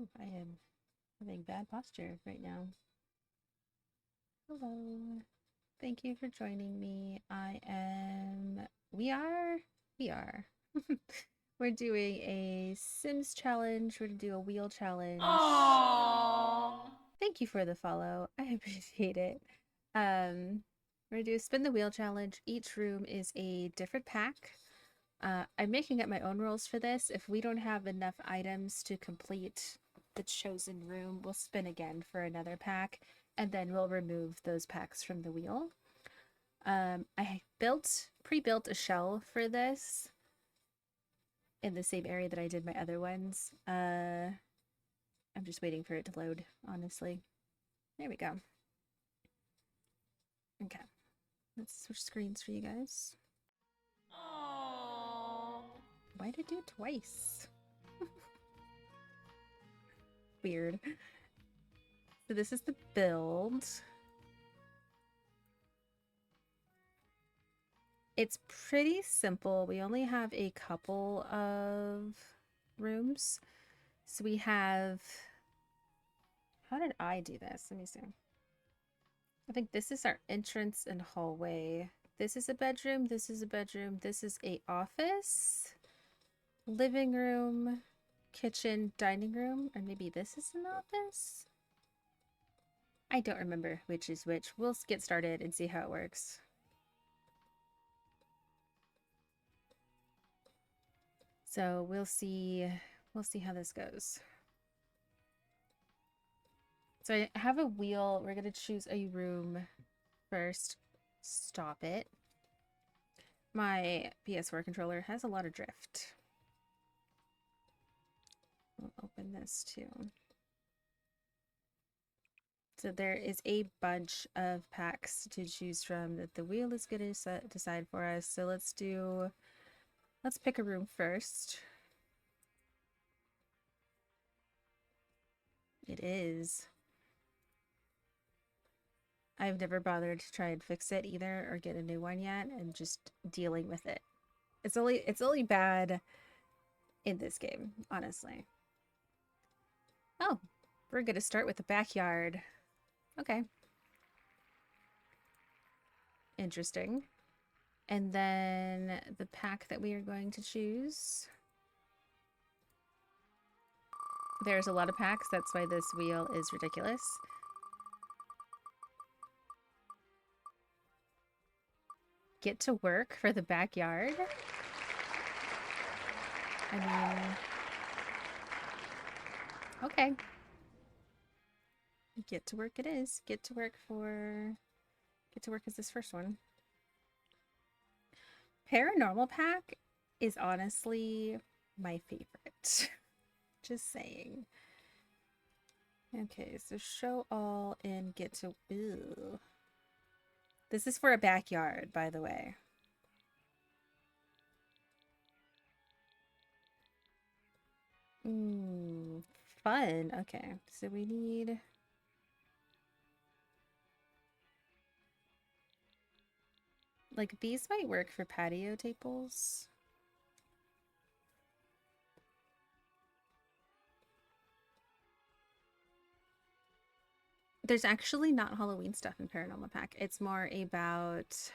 Ooh, I am having bad posture right now. Hello. Thank you for joining me. We are. We're doing a Sims challenge. We're gonna do a wheel challenge. Oh. Thank you for the follow. I appreciate it. We're gonna do a spin the wheel challenge. Each room is a different pack. I'm making up my own rules for this. If we don't have enough items to complete the chosen room, we'll spin again for another pack, and then we'll remove those packs from the wheel. I pre-built a shell for this in the same area that I did my other ones. I'm just waiting for it to load, honestly. There we go. Okay, let's switch screens for you guys. Oh. Why did I do it twice? Weird. So this is the build. It's pretty simple. We only have a couple of rooms. So we have... How did I do this? Let me see. I think this is our entrance and hallway. This is a bedroom. This is a bedroom. This is a office, living room, kitchen, dining room, or maybe this is an office? I don't remember which is which. We'll get started and see how it works. So we'll see how this goes. So I have a wheel. We're gonna choose a room first. Stop it. My PS4 controller has a lot of drift. We'll open this too. So there is a bunch of packs to choose from that the wheel is going to decide for us. So let's pick a room first. It is. I've never bothered to try and fix it either or get a new one yet, and just dealing with it. It's only bad in this game, honestly. Oh, we're going to start with the backyard. Okay. Interesting. And then the pack that we are going to choose. There's a lot of packs, that's why this wheel is ridiculous. Get to work for the backyard? I mean, okay. Get to work it is. Get to work is this first one. Paranormal pack is honestly my favorite. Just saying. Okay, so show all and get to... Ew. This is for a backyard, by the way. Fun. Okay, so we need... Like, these might work for patio tables. There's actually not Halloween stuff in Paranormal Pack. It's more about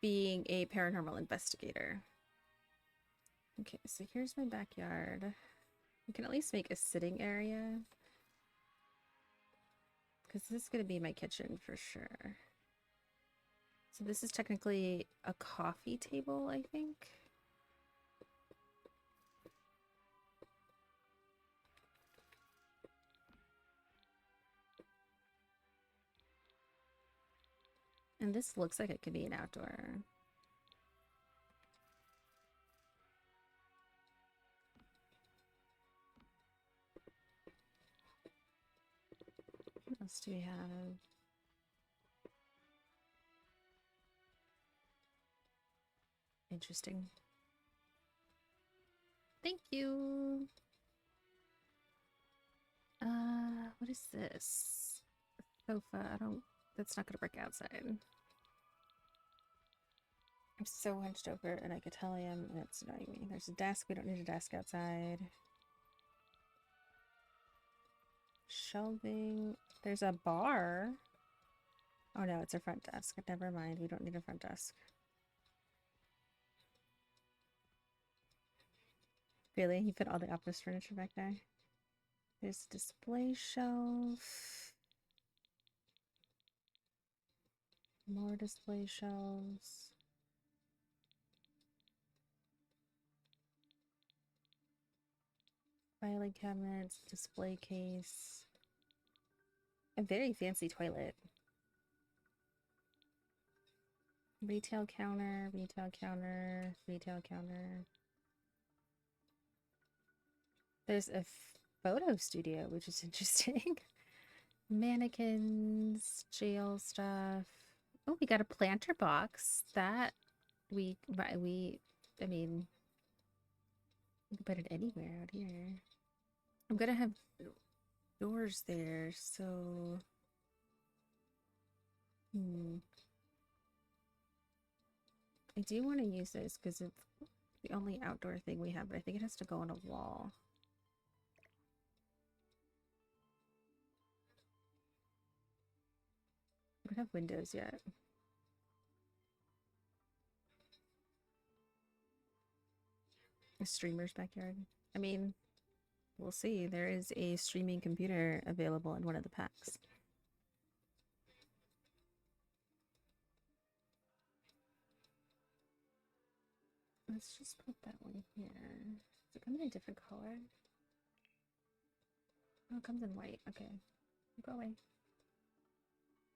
being a paranormal investigator. Okay, so here's my backyard. We can at least make a sitting area, because this is going to be my kitchen for sure. So this is technically a coffee table, I think. And this looks like it could be an outdoor. What else do we have? Interesting. Thank you. What is this? Sofa. That's not gonna work outside. I'm so hunched over and I could tell I am, and it's annoying me. There's a desk. We don't need a desk outside. Shelving. There's a bar. Oh no, it's a front desk. Never mind. We don't need a front desk. Really? You put all the office furniture back there? There's a display shelf. More display shelves. Filing cabinets, display case. A very fancy toilet. Retail counter, retail counter, retail counter. There's a photo studio, which is interesting. Mannequins, jail stuff. Oh, we got a planter box. That I mean, you can put it anywhere out here. I'm gonna have doors there, so I do want to use this because it's the only outdoor thing we have, but I think it has to go on a wall. We don't have windows yet. A streamer's backyard. I mean, we'll see. There is a streaming computer available in one of the packs. Let's just put that one here. Does it come in a different color? Oh, it comes in white. Okay. Go away.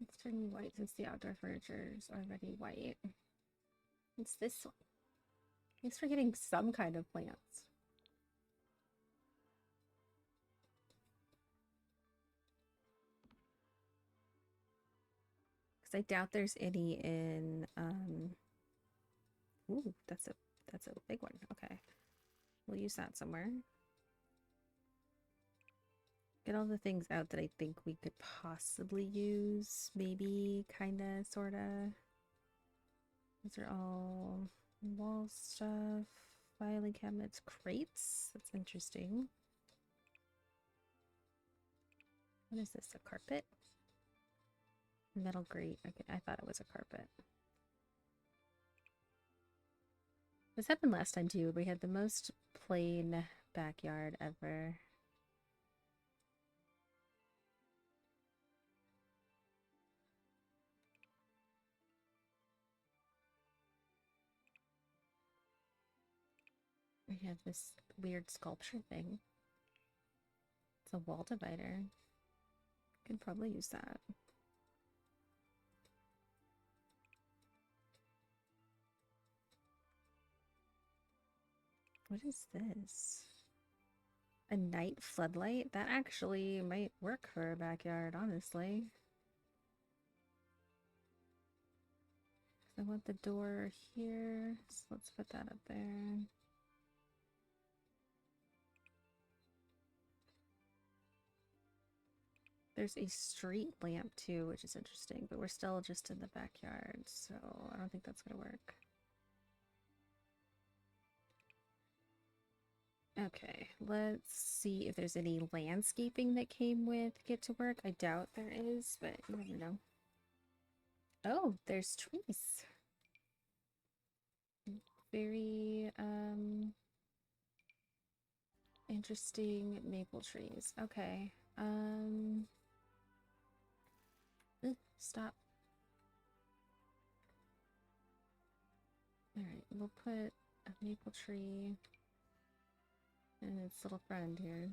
It's turning white since the outdoor furniture is already white. It's this one. Thanks for getting some kind of plants. Because I doubt there's any in ooh, that's a big one. Okay. We'll use that somewhere. Get all the things out that I think we could possibly use. Maybe, kinda, sorta. These are all wall stuff. Filing cabinets, crates. That's interesting. What is this? A carpet? Metal grate. Okay, I thought it was a carpet. This happened last time too. We had the most plain backyard ever. We have this weird sculpture thing. It's a wall divider. Could probably use that. What is this? A night floodlight? That actually might work for a backyard, honestly. I want the door here, so let's put that up there. There's a street lamp too, which is interesting, but we're still just in the backyard, so I don't think that's gonna work. Okay, let's see if there's any landscaping that came with Get to Work. I doubt there is, but you never know. Oh, there's trees. Very interesting maple trees. Okay. Stop. All right, we'll put a maple tree and its little friend here.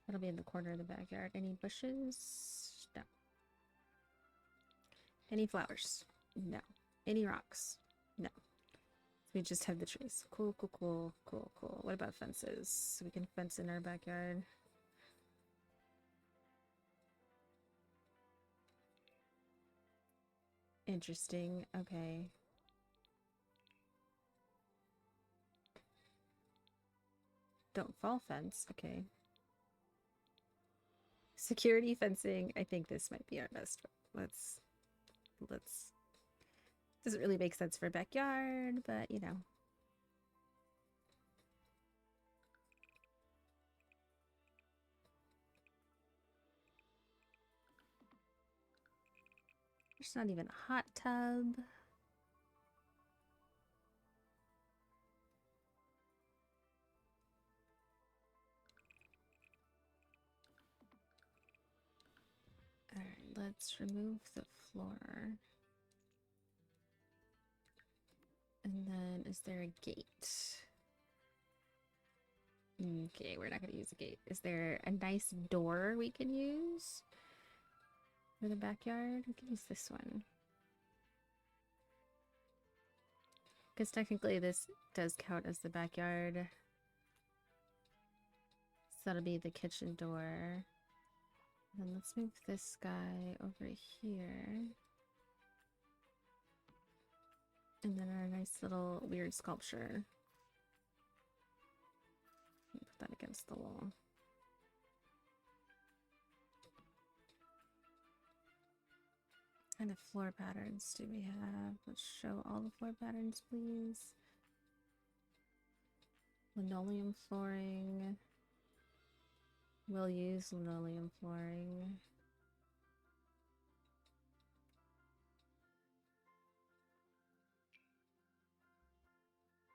That'll be in the corner of the backyard. Any bushes? No. Any flowers? No. Any rocks? No. We just have the trees. Cool, cool, cool, cool, cool. What about fences? We can fence in our backyard. Interesting. Okay. Don't fall fence. Okay. Security fencing. I think this might be our best. Let's Doesn't really make sense for a backyard, but you know. There's not even a hot tub. Alright, let's remove the floor. And then, is there a gate? Okay, we're not going to use a gate. Is there a nice door we can use for the backyard? We can use this one. Because technically this does count as the backyard. So that'll be the kitchen door. Then let's move this guy over here. And then our nice little weird sculpture. Put that against the wall. What kind of floor patterns do we have? Let's show all the floor patterns, please. Linoleum flooring. We'll use linoleum flooring.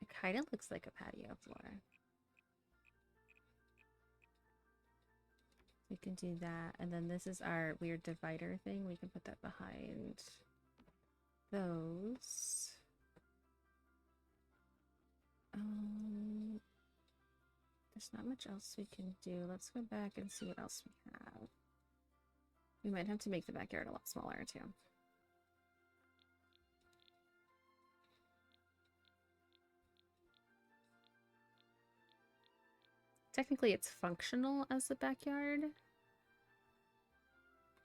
It kind of looks like a patio floor. We can do that. And then this is our weird divider thing. We can put that behind those. There's not much else we can do. Let's go back and see what else we have. We might have to make the backyard a lot smaller too. Technically it's functional as a backyard.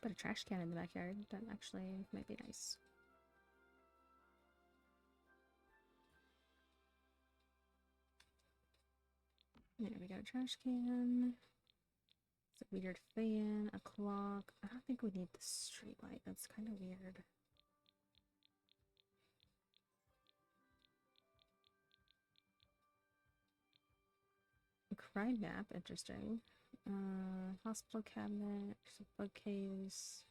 Put a trash can in the backyard. That actually might be nice. There we go, trash can. It's a weird fan, a clock. I don't think we need the street light. That's kind of weird. A crime map, interesting. Hospital cabinet, bookcase.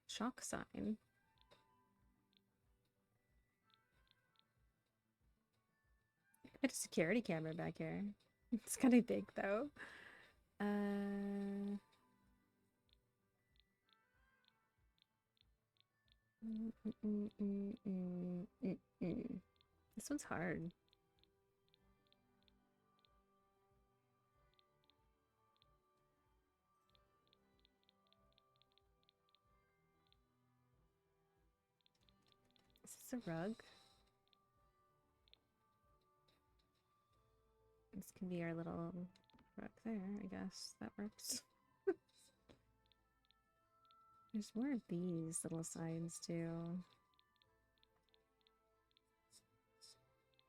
Chalk sign. Put a security camera back here. It's kind of big though. This one's hard. Is this a rug? This can be our little rug there, I guess. That works. There's more of these little signs too.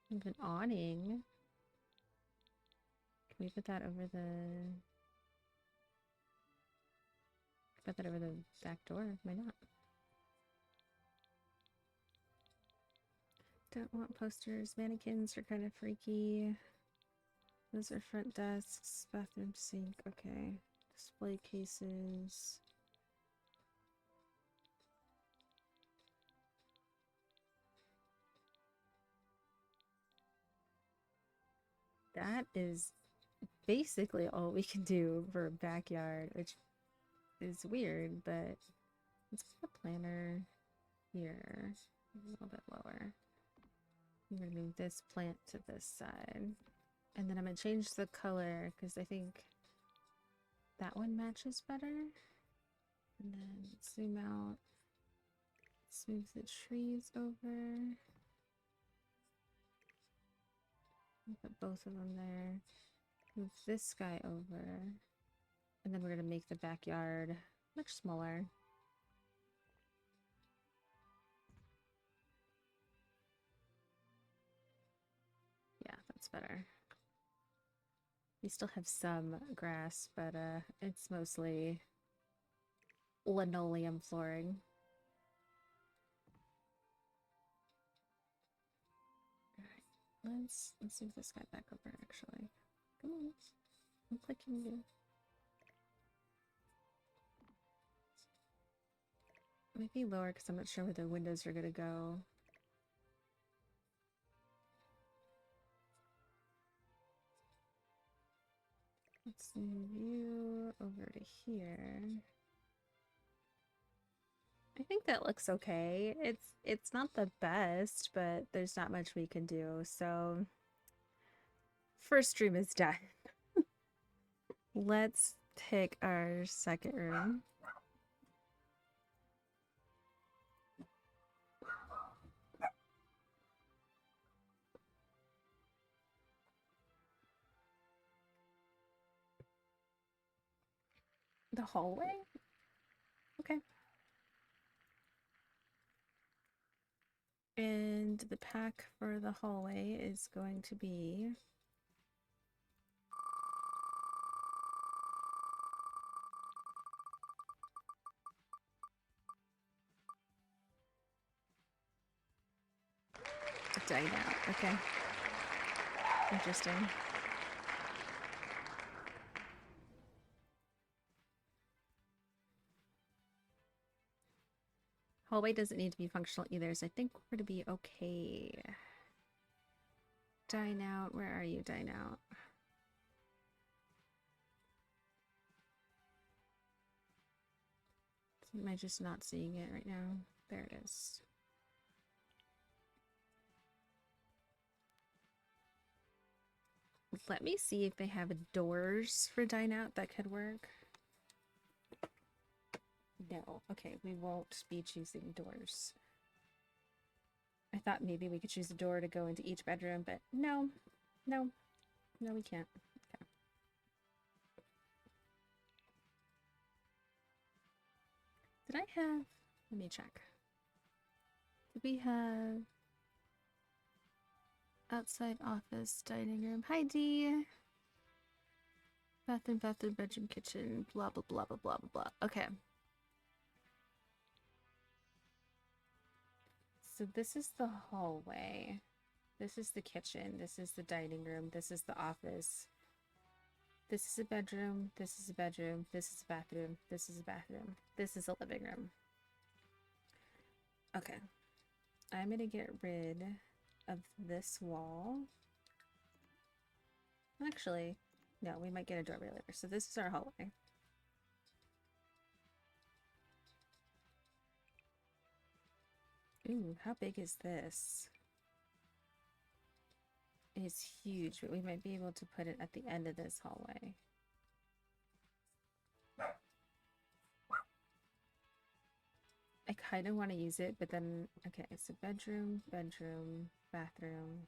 We have an awning. Can we put that over the... Put that over the back door? Why not? Don't want posters. Mannequins are kind of freaky. Those are front desks, bathroom sink. Okay. Display cases. That is basically all we can do for a backyard, which is weird, but let's put a planter here, a little bit lower. I'm gonna move this plant to this side. And then I'm gonna change the color because I think that one matches better. And then zoom out, smooth the trees over. Put both of them there. Move this guy over. And then we're gonna make the backyard much smaller. Yeah, that's better. We still have some grass, but it's mostly linoleum flooring. Let's move this guy back over actually. Come on. I'm clicking you. Maybe lower because I'm not sure where the windows are gonna go. Let's move you over to here. I think that looks okay. It's not the best, but there's not much we can do. So first room is done. Let's pick our second room. The hallway? Okay. And the pack for the hallway is going to be dine out. Okay. Interesting. Hallway doesn't need to be functional either, so I think we're to be okay. Dine out. Where are you, dine out? Am I just not seeing it right now? There it is. Let me see if they have doors for dine out that could work. No. Okay, we won't be choosing doors. I thought maybe we could choose a door to go into each bedroom, but no. No. No, we can't. Okay. Did I have... Let me check. Did we have... outside office, dining room? Hi, D! Bathroom, bedroom, kitchen, blah, blah, blah, blah, blah, blah, blah. Okay. So this is the hallway. This is the kitchen. This is the dining room. This is the office. This is a bedroom. This is a bedroom. This is a bathroom. This is a bathroom. This is a living room. Okay. I'm going to get rid of this wall. Actually, no, we might get a doorway later. So this is our hallway. Ooh, how big is this? It's huge, but we might be able to put it at the end of this hallway. I kind of want to use it, but then, okay, so bedroom, bathroom,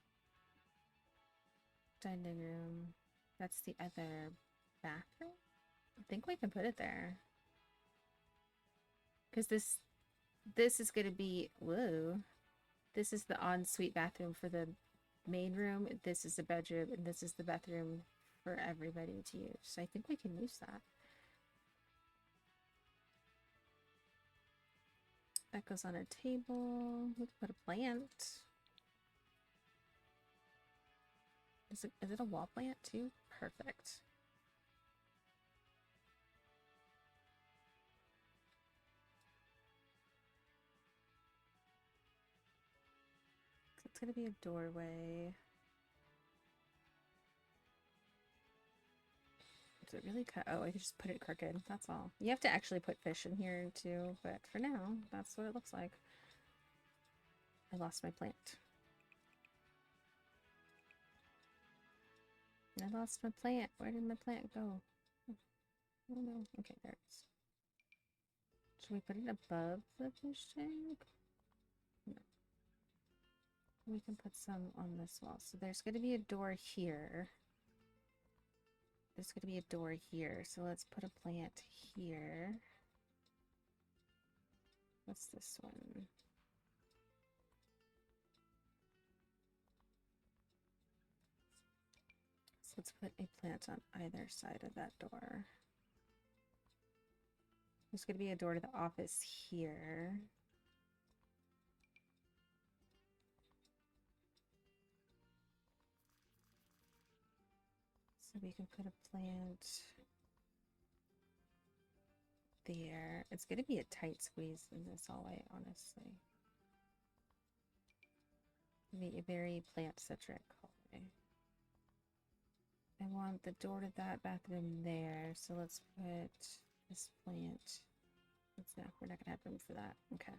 dining room. That's the other bathroom? I think we can put it there. Because this is going to be, whoa. This is the ensuite bathroom for the main room. This is the bedroom, and this is the bathroom for everybody to use. So I think we can use that. That goes on a table. We can put a plant. Is it a wall plant too? Perfect. So it's gonna be a doorway. Does it really cut? Oh, I could just put it crooked. That's all. You have to actually put fish in here too, but for now, that's what it looks like. I lost my plant. I lost my plant. Where did my plant go? Oh, I don't know. Okay, there it is. Should we put it above the fish tank? No. We can put some on this wall. So there's going to be a door here. There's going to be a door here. So let's put a plant here. What's this one? So let's put a plant on either side of that door. There's going to be a door to the office here. we can put a plant there. It's gonna be a tight squeeze in this hallway, honestly. Be a very plant-centric hallway. I want the door to that bathroom there, so let's put this plant. We're not gonna have room for that. Okay.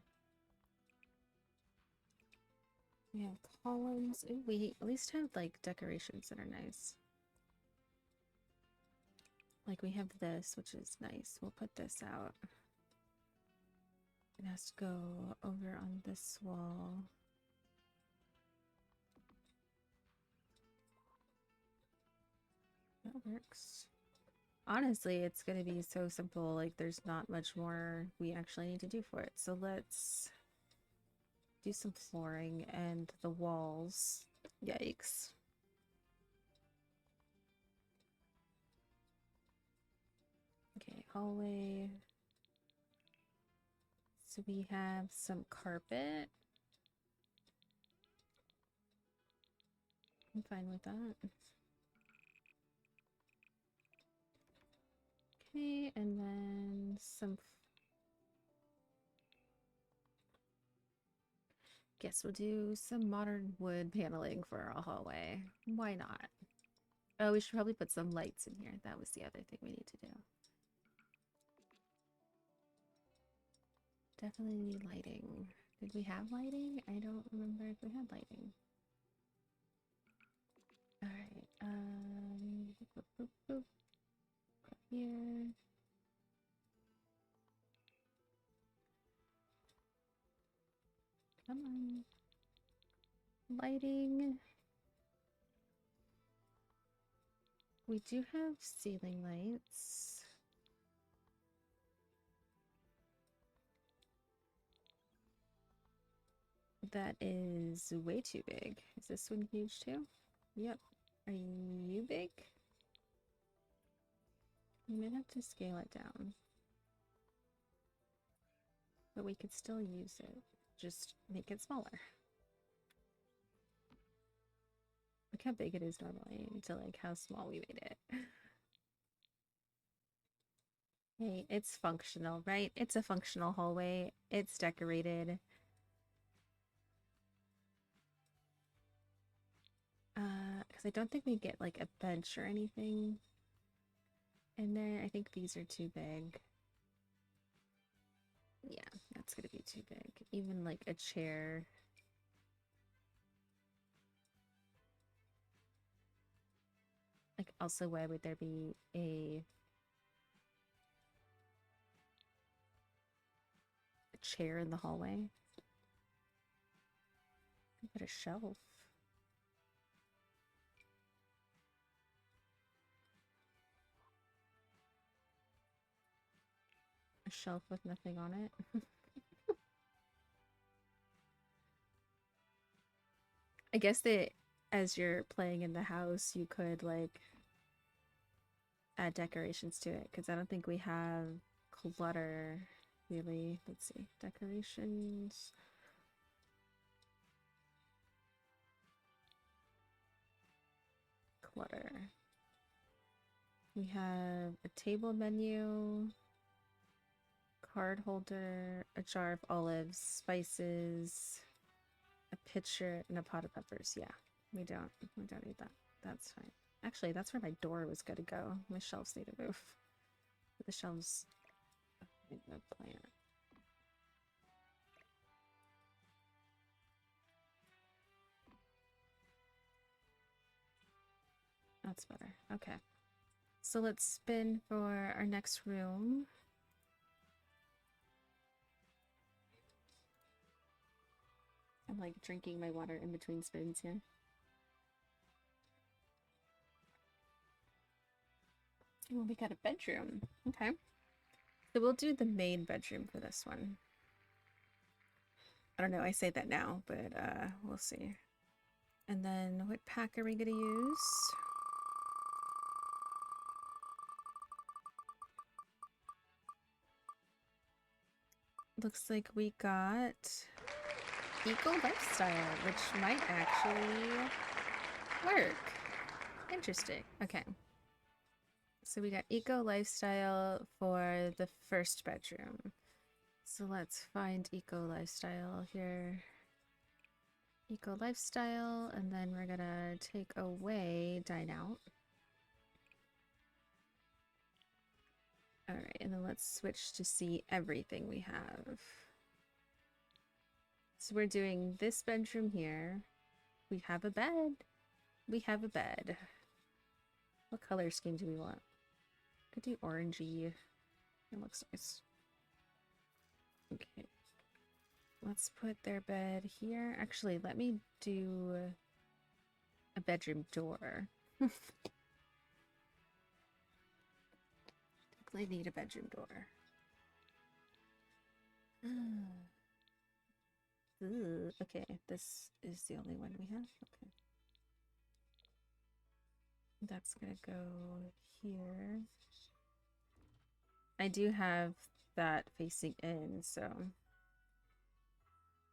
We have columns. Ooh, we at least have like decorations that are nice. Like we have this, which is nice. We'll put this out. It has to go over on this wall. That works. Honestly, it's going to be so simple. Like there's not much more we actually need to do for it. So let's do some flooring and the walls. Yikes. Okay, hallway. So we have some carpet. I'm fine with that. Okay, and then some. Guess we'll do some modern wood paneling for our hallway. Why not? Oh, we should probably put some lights in here. That was the other thing we need to do. Definitely need lighting. Did we have lighting? I don't remember if we had lighting. Alright, boop, boop, boop. Up here. Come on. Lighting. We do have ceiling lights. That is way too big. Is this one huge too? Yep. Are you big? We might have to scale it down. But we could still use it. Just make it smaller. Look how big it is normally to like how small we made it. Hey, it's functional, right? It's a functional hallway. It's decorated. Because I don't think we get like a bench or anything in there. I think these are too big. Yeah, that's gonna be too big. Even like a chair. Like, also, why would there be a chair in the hallway? Put a shelf. A shelf with nothing on it. I guess that as you're playing in the house, you could like add decorations to it because I don't think we have clutter really. Let's see, decorations. Clutter. We have a table menu, card holder, a jar of olives, spices, a pitcher, and a pot of peppers. Yeah, we don't need that. That's fine. Actually, that's where my door was gonna go. My shelves need to move. The shelves. The plant. That's better. Okay. So let's spin for our next room. I'm like drinking my water in between spins here. Well, we got a bedroom. Okay. So we'll do the main bedroom for this one. I don't know, I say that now, but we'll see. And then what pack are we gonna use? Looks like we got Eco Lifestyle, which might actually work. Interesting. Okay. So we got eco lifestyle for the first bedroom. So let's find eco lifestyle here. Eco lifestyle, and then we're gonna take away dine out. All right, and then let's switch to see everything we have. So we're doing this bedroom here. We have a bed. We have a bed. What color scheme do we want? Could do orangey. It looks nice. Okay. Let's put their bed here. Actually, let me do a bedroom door. Definitely need a bedroom door. Ooh, okay, this is the only one we have. Okay. That's gonna go here. I do have that facing in, so.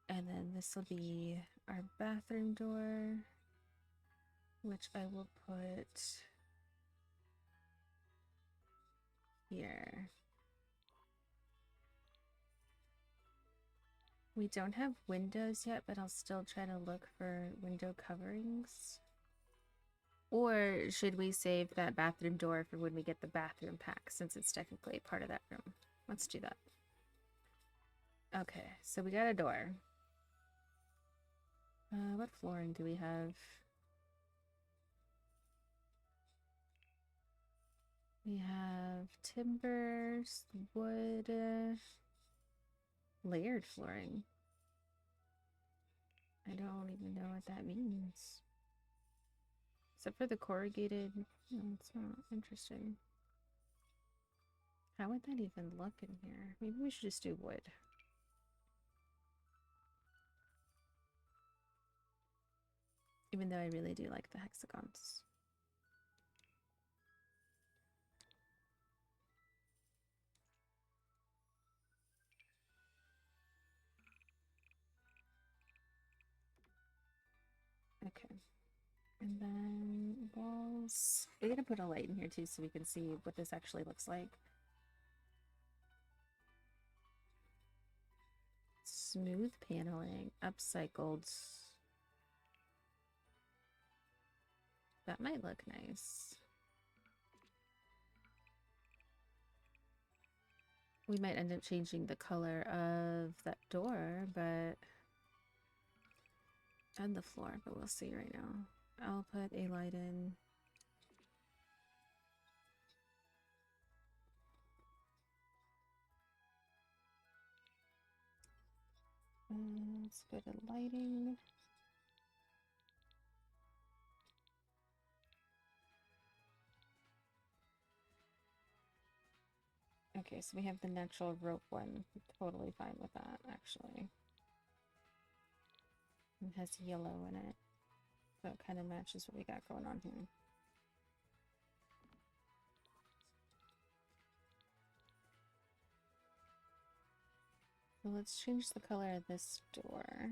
And then this will be our bathroom door, which I will put here. We don't have windows yet, but I'll still try to look for window coverings. Or should we save that bathroom door for when we get the bathroom pack, since it's technically part of that room? Let's do that. Okay, so we got a door. What flooring do we have? We have timbers, wood, layered flooring. I don't even know what that means. Except for the corrugated. No, it's not interesting. How would that even look in here? Maybe we should just do wood. Even though I really do like the hexagons. Okay. And then walls. We're gonna put a light in here too so we can see what this actually looks like. Smooth paneling, upcycled. That might look nice. We might end up changing the color of that door, but and the floor, but we'll see right now. I'll put a light in. Let's put a lighting. Okay, so we have the natural rope one. I'm totally fine with that, actually. It has yellow in it. So it kind of matches what we got going on here. So let's change the color of this door.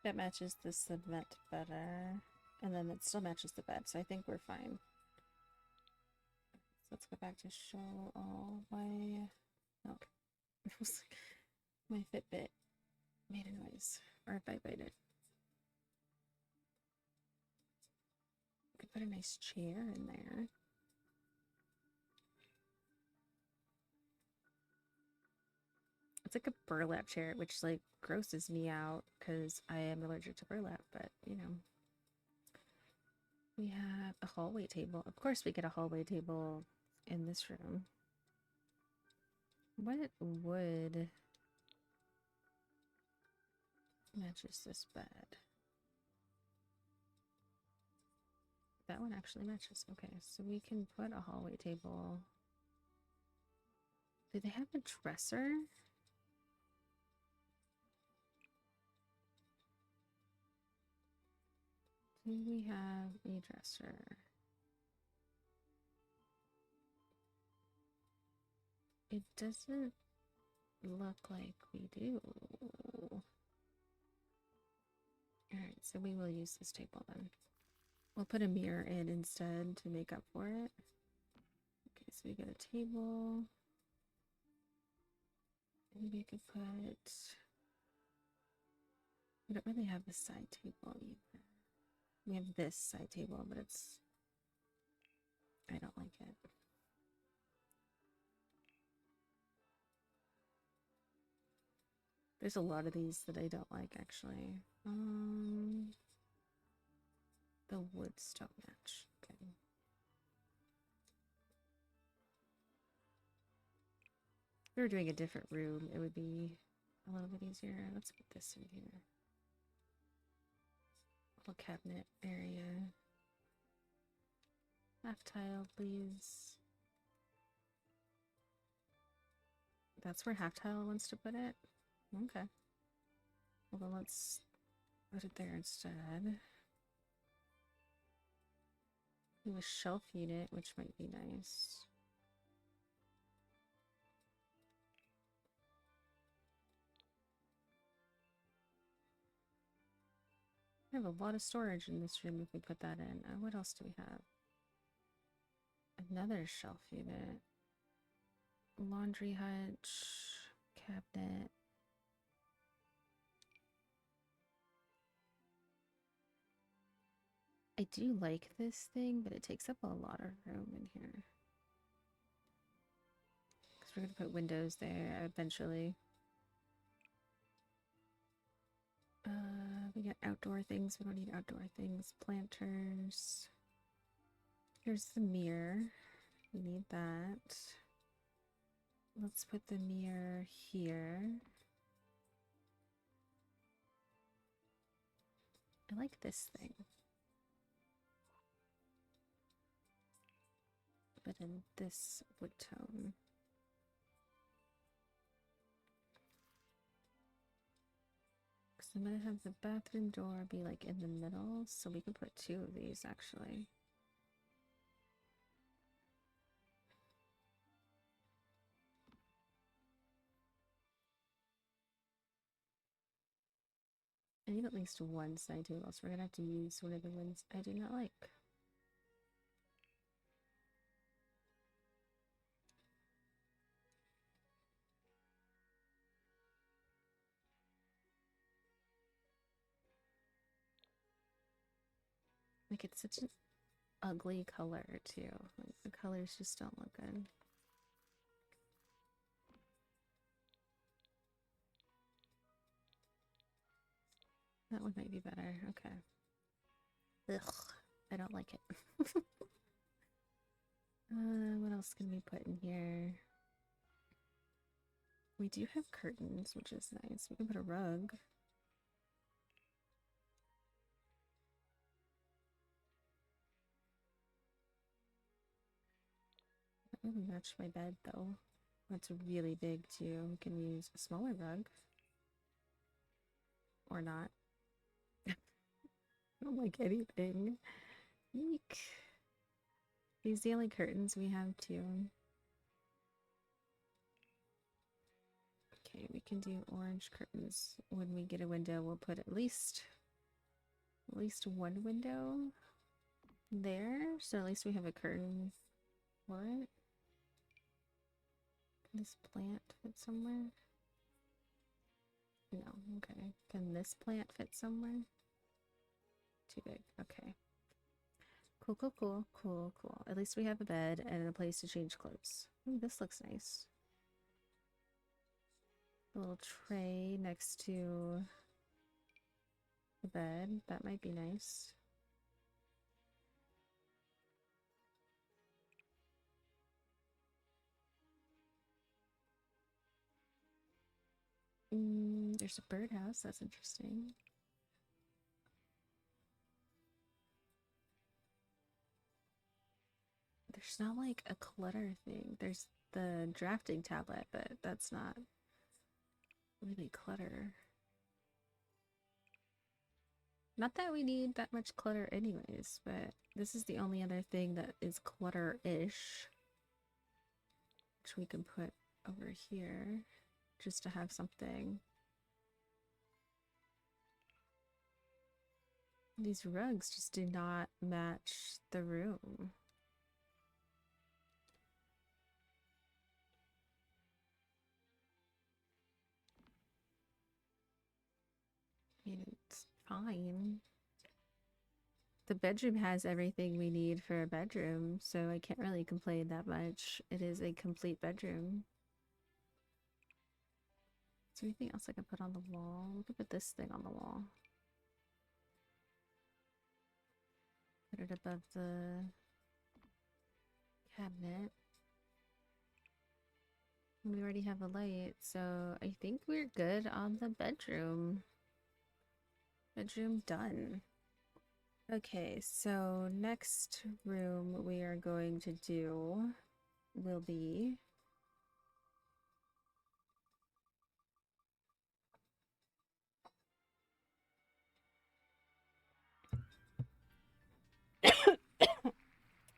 That matches the cement better. And then it still matches the bed, so I think we're fine. So let's go back to show all way. Okay. My Fitbit made a noise. Or if I vibrated. Could put a nice chair in there. It's like a burlap chair, which like grosses me out because I am allergic to burlap, but you know. We have a hallway table. Of course we get a hallway table in this room. What wood matches this bed? That one actually matches. Okay, so we can put a hallway table. Do they have a dresser? Do we have a dresser? It doesn't look like we do. Alright, so we will use this table then. We'll put a mirror in instead to make up for it. Okay, so we got a table. And we could put... We don't really have a side table either. We have this side table, but it's... I don't like it. There's a lot of these that I don't like, actually. The wood stone match. Okay. If we were doing a different room, it would be a little bit easier. Let's put this in here. Little cabinet area. Half tile, please. That's where half tile wants to put it? Okay. Well, then let's put it there instead. Do a shelf unit, which might be nice. We have a lot of storage in this room if we put that in. What else do we have? Another shelf unit. Laundry hutch. Cabinet. I do like this thing, but it takes up a lot of room in here. Because we're going to put windows there eventually. We got outdoor things. We don't need outdoor things. Planters. Here's the mirror. We need that. Let's put the mirror here. I like this thing. But in this wood tone. Because I'm going to have the bathroom door be like in the middle, so we can put two of these actually. I need at least one side table, so we're going to have to use one of the ones I do not like. Like, it's such an ugly color, too. Like, the colors just don't look good. That one might be better. Okay. Ugh. I don't like it. What else can we put in here? We do have curtains, which is nice. We can put a rug. That really match my bed, though. That's really big, too. We can use a smaller rug. Or not. I don't like anything. Eek. These are the only curtains we have, too. Okay, we can do orange curtains. When we get a window, we'll put at least one window there, so at least we have a curtain for it. Can this plant fit somewhere? No, okay. Can this plant fit somewhere? Too big, okay. Cool, cool, cool, cool, cool. At least we have a bed and a place to change clothes. Ooh, this looks nice. A little tray next to the bed. That might be nice. There's a birdhouse. That's interesting. There's not like a clutter thing. There's the drafting tablet, but that's not really clutter. Not that we need that much clutter anyways, but this is the only other thing that is clutter-ish. Which we can put over here. just to have something. These rugs just do not match the room. I mean, it's fine. The bedroom has everything we need for a bedroom, so I can't really complain that much. It is a complete bedroom. Is there anything else I can put on the wall? We could put this thing on the wall. Put it above the cabinet. We already have a light, so I think we're good on the bedroom. Bedroom done. Okay, so next room we are going to do will be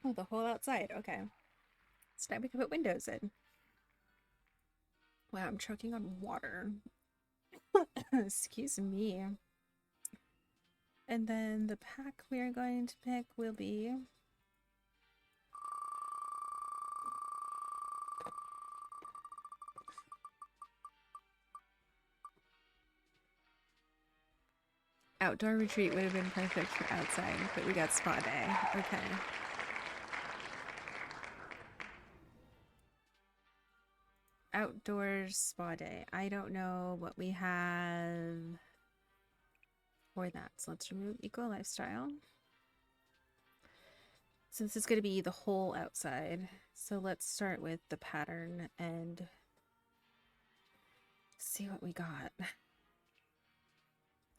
oh, the whole outside. Okay. So now we can put windows in. Wow, I'm choking on water. Excuse me. And then the pack we are going to pick will be outdoor retreat would have been perfect for outside, but we got spa day. Okay. Outdoors spa day. I don't know what we have for that. So let's remove eco lifestyle. So this is going to be the whole outside. So let's start with the pattern and see what we got.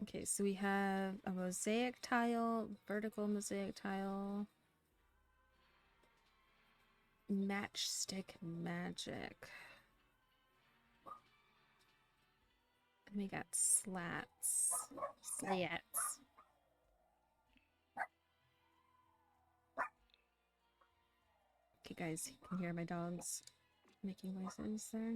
Okay, so we have a mosaic tile, vertical mosaic tile, matchstick magic. And we got slats. Okay, guys, you can hear my dogs making noises there.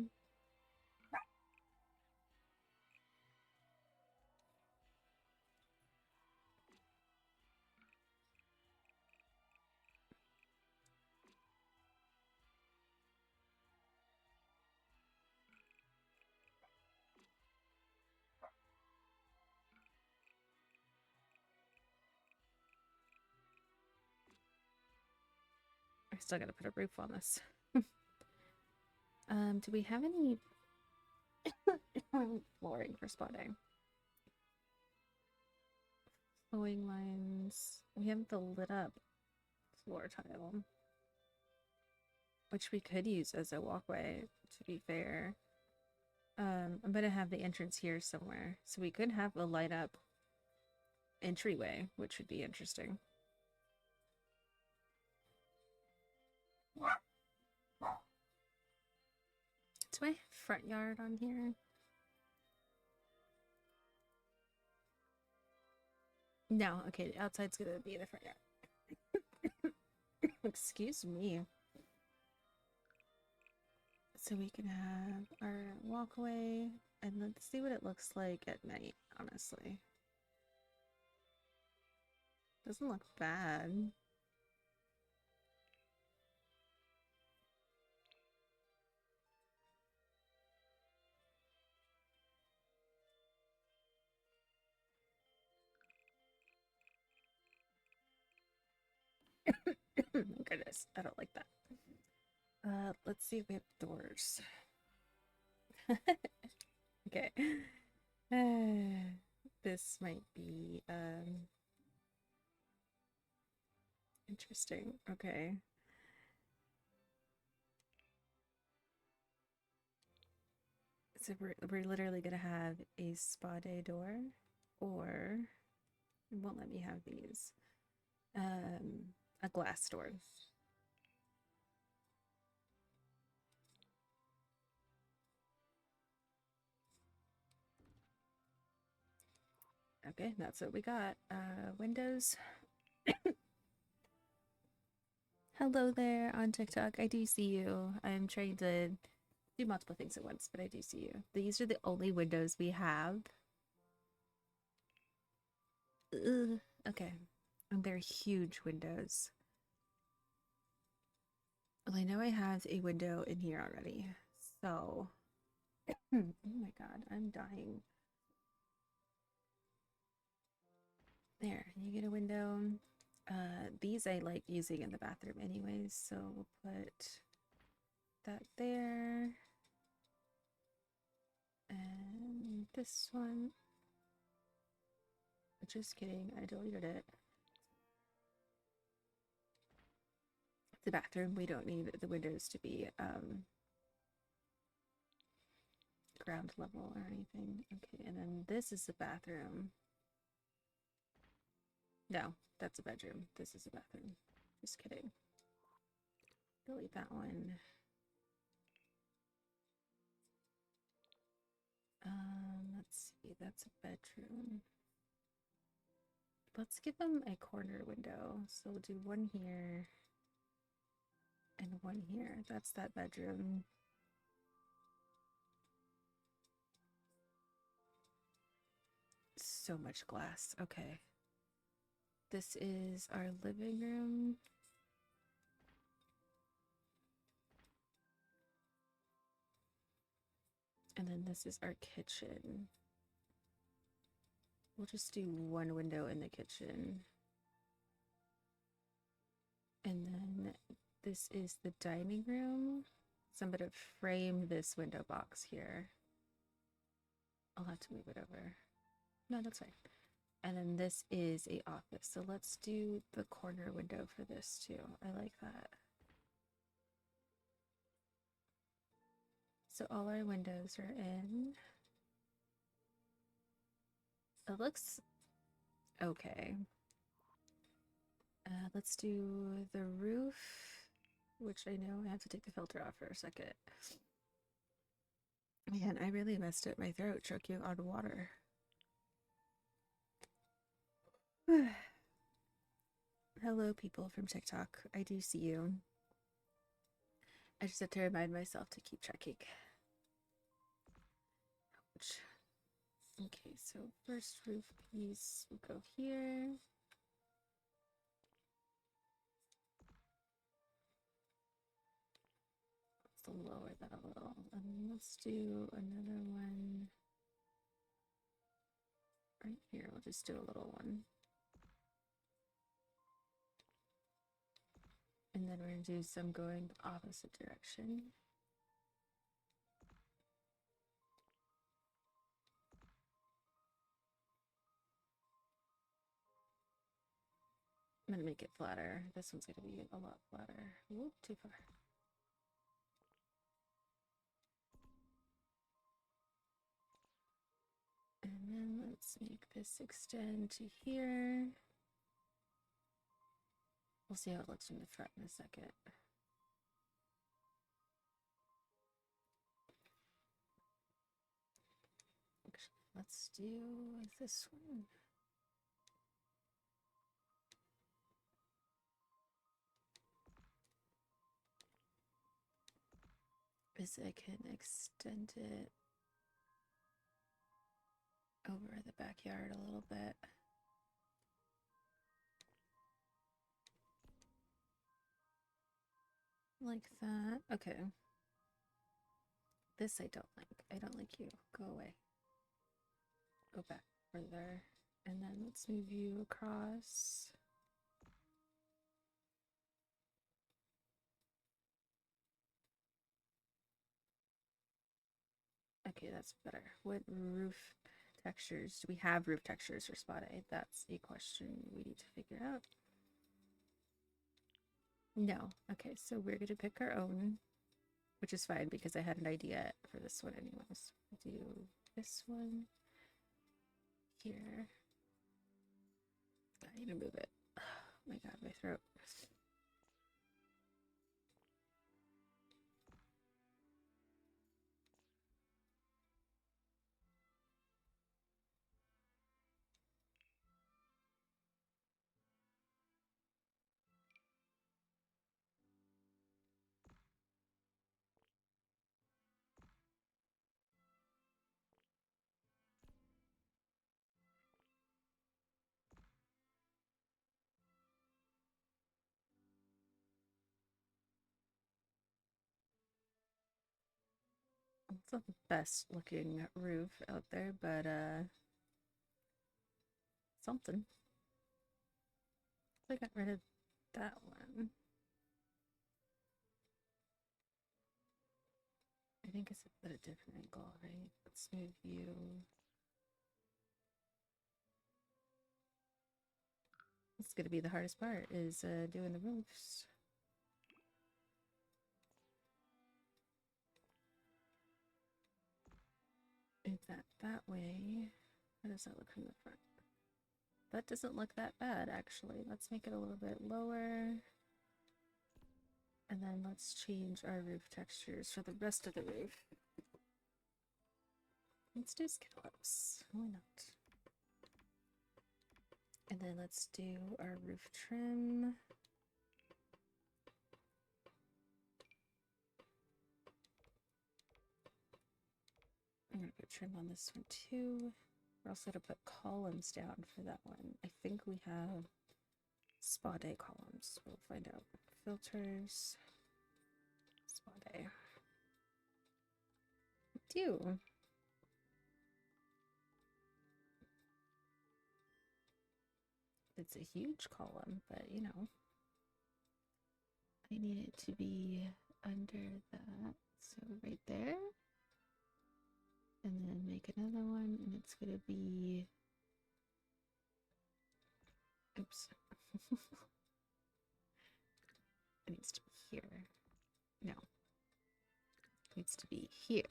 I still gotta put a roof on this. Do we have any flooring for spotting? Flowing lines. We have the lit up floor tile, which we could use as a walkway, to be fair. I'm gonna have the entrance here somewhere, so we could have a light up entryway, which would be interesting. Is my front yard on here? No, okay, the outside's gonna be the front yard. Excuse me. So we can have our walkway, and let's see what it looks like at night, honestly. Doesn't look bad. Goodness, I don't like that. Let's see if we have doors. Okay. This might be interesting. Okay. So we're literally gonna have a spa day door, or it won't let me have these. A glass door. Okay, that's what we got. Windows. Hello there on TikTok. I do see you. I'm trying to do multiple things at once, but I do see you. These are the only windows we have. Ugh. Okay. And they're huge windows. Well, I know I have a window in here already. So, oh my god, I'm dying. There, you get a window. These I like using in the bathroom anyways, so we'll put that there. And this one. Just kidding, I deleted it. The bathroom, we don't need the windows to be ground level or anything. Okay, and then this is the bathroom. No, that's a bedroom. This is a bathroom. Just kidding. Delete that one. Let's see, that's a bedroom. Let's give them a corner window. So we'll do one here and one here. That's that bedroom. So much glass. Okay. This is our living room. And then this is our kitchen. We'll just do one window in the kitchen. And then this is the dining room. So I'm going to frame this window box here. I'll have to move it over. No, that's fine. And then this is a office. So let's do the corner window for this too. I like that. So all our windows are in. It looks okay. Let's do the roof, which I know I have to take the filter off for a second. Man, I really messed up my throat choking on water. Hello, people from TikTok. I do see you. I just have to remind myself to keep checking. Ouch. Okay, so first roof piece will go here. Let's lower that a little. And let's do another one right here. We'll just do a little one. And then we're going to do some going the opposite direction. I'm going to make it flatter. This one's going to be a lot flatter. Whoop, too far. And then let's make this extend to here. We'll see how it looks from the front in a second. Actually, let's do this one. Is I can extend it over the backyard a little bit. Like that. Okay. This I don't like. I don't like you. Go away. Go back further. And then let's move you across. Okay, that's better. What roof textures? Do we have roof textures for spot A? That's a question we need to figure out. No. Okay, so we're gonna pick our own, which is fine because I had an idea for this one anyways. We'll do this one here. I need to move it. Oh my god, my throat. It's not the best looking roof out there, but something. I got rid of that one. I think it's at a different angle, right? Smooth view. It's gonna be the hardest part, is doing the roofs. Move that way. How does that look from the front? That doesn't look that bad, actually. Let's make it a little bit lower. And then let's change our roof textures for the rest of the roof. Let's do scallops. Why not? And then let's do our roof trim. I'm gonna put trim on this one too. We're also gonna put columns down for that one. I think we have spa day columns. We'll find out. Filters. Spa day. We do. It's a huge column, but you know. I need it to be under that. So right there. And then make another one, and it's gonna be, oops. It needs to be here. No. It needs to be here.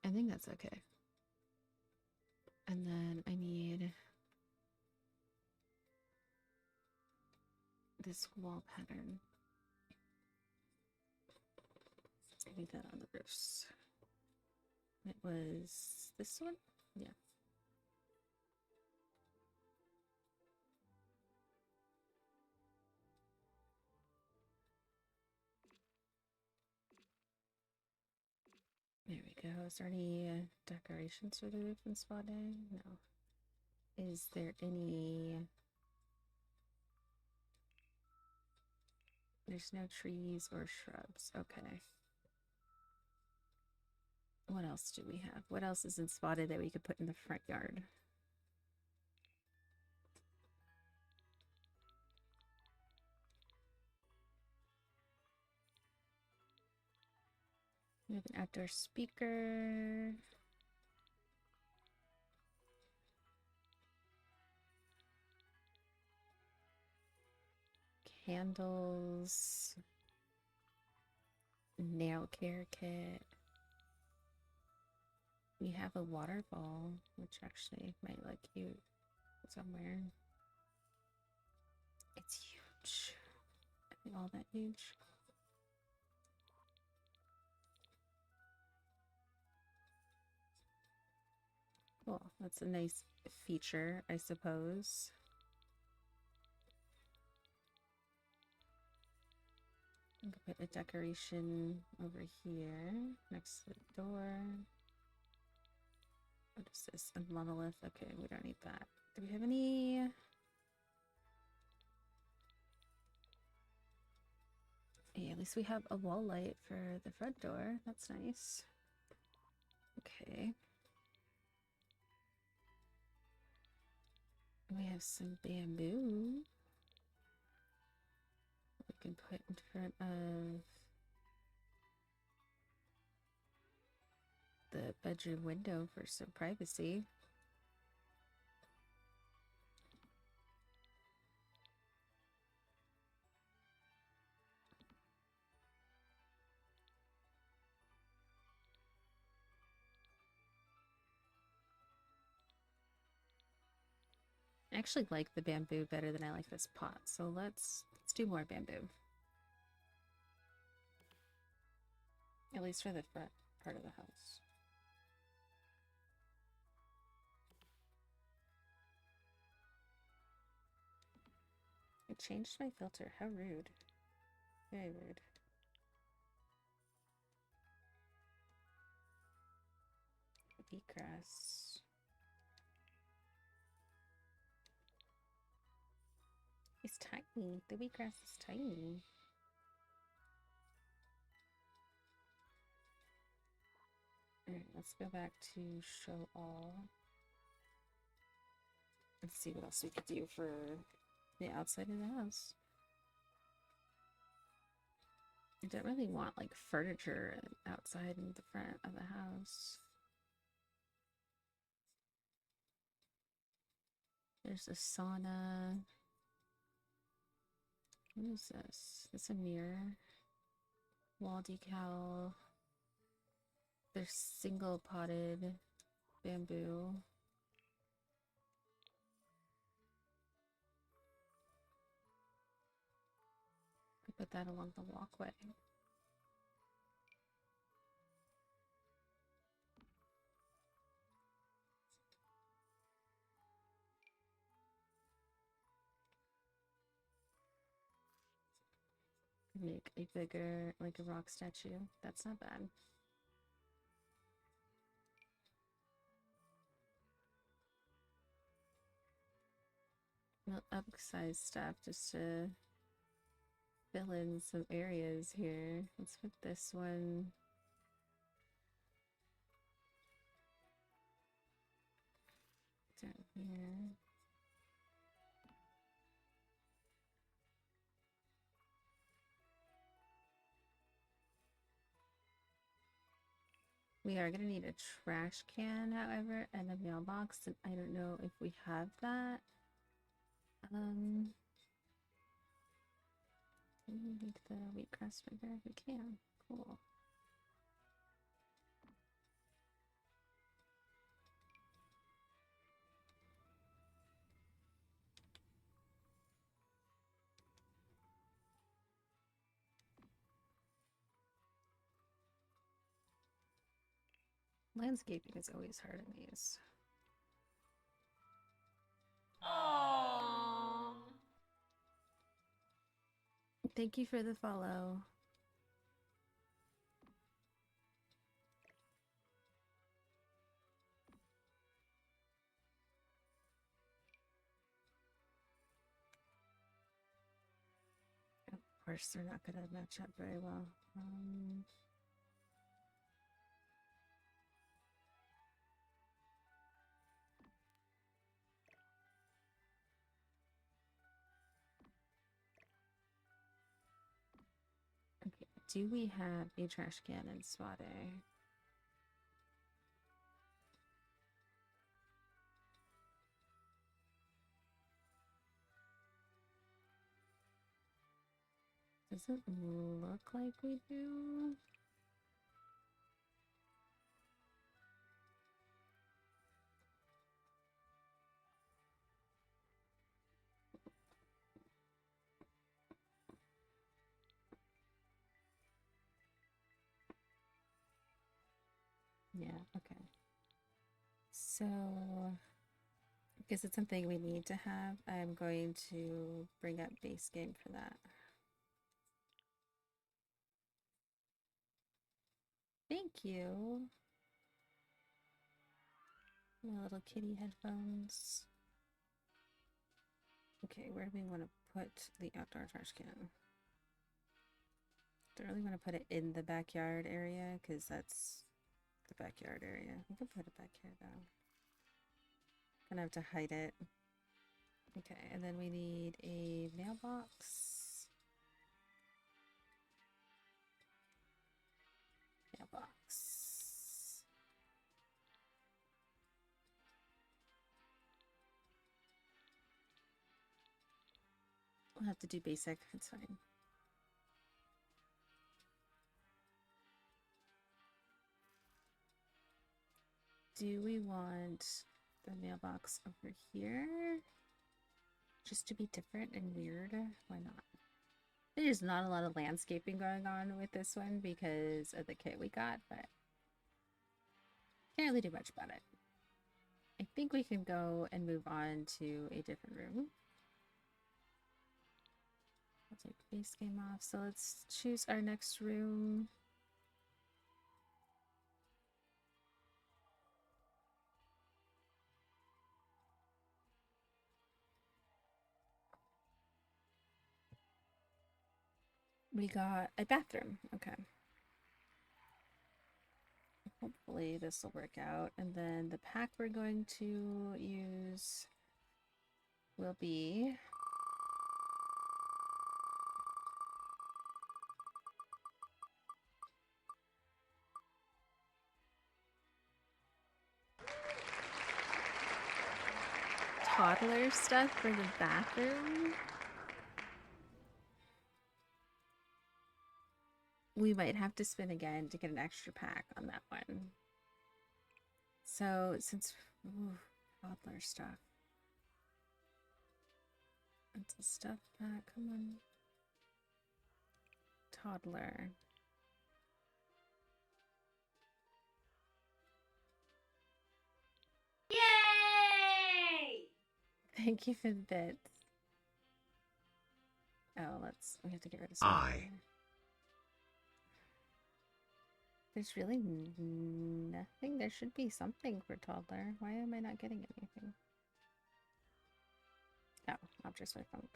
I think that's okay. And then I need this wall pattern. I need that on the roofs. It was this one? Yeah. There we go. Is there any decorations for the roof in Spa Day? No. Is there any... There's no trees or shrubs. Okay. What else do we have? What else is in Spa Day that we could put in the front yard? We have an outdoor speaker. Candles. Nail care kit. We have a water ball, which actually might look cute somewhere. It's huge. I think all that huge. Cool. That's a nice feature, I suppose. I can put a decoration over here next to the door. What is this? A monolith? Okay, we don't need that. Do we have any? Yeah, at least we have a wall light for the front door. That's nice. Okay. We have some bamboo we can put in front of the bedroom window for some privacy. I actually like the bamboo better than I like this pot, so let's do more bamboo. At least for the front part of the house. I changed my filter. How rude. Very rude. Wheatgrass. It's tiny. The wheatgrass is tiny. Alright, let's go back to show all. Let's see what else we could do for the outside of the house. I don't really want like furniture outside in the front of the house. There's a sauna. What is this? It's a mirror. Wall decal. There's single potted bamboo. I put that along the walkway. Make a bigger, like a rock statue. That's not bad. We'll upsize stuff just to fill in some areas here. Let's put this one. Down here. We are gonna need a trash can, however, and a mailbox, and I don't know if we have that. Can we make the wheatgrass bigger? We can. Cool. Landscaping is always hard in these. Aww. Thank you for the follow. Of course, they're not gonna match up very well. Okay, do we have a trash can in spot A? Doesn't look like we do. Yeah, okay. So, because it's something we need to have, I'm going to bring up base game for that. Thank you. My little kitty headphones. Okay, where do we want to put the outdoor trash can? Don't really want to put it in the backyard area because that's the backyard area. We can put it back here though. Gonna have to hide it. Okay, and then we need a mailbox. Mailbox. We'll have to do basic, it's fine. Do we want the mailbox over here? Just to be different and weird? Why not? There's not a lot of landscaping going on with this one because of the kit we got, but can't really do much about it. I think we can go and move on to a different room. I'll take base game off. So let's choose our next room. We got a bathroom. Okay. hopefully this will work out. And then the pack we're going to use will be toddler stuff for the bathroom. We might have to spin again to get an extra pack on that one. So since toddler stuff, it's a stuff pack. Come on, toddler. Yay! Thank you for the bits. Oh, we have to get rid of I. There's really nothing. There should be something for toddler. Why am I not getting anything? Oh, objects by function.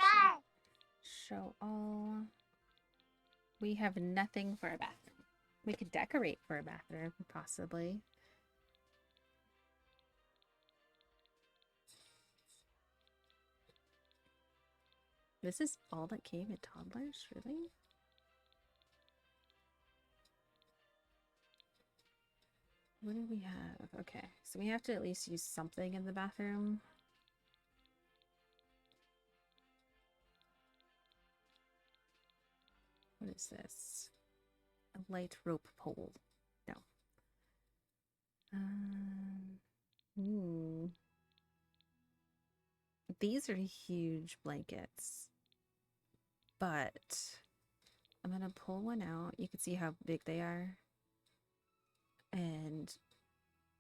Show all. We have nothing for a bathroom. We could decorate for a bathroom, possibly. This is all that came in toddlers? Really? What do we have? Okay, so we have to at least use something in the bathroom. What is this? A light rope pole. No. These are huge blankets. But I'm gonna pull one out. You can see how big they are. And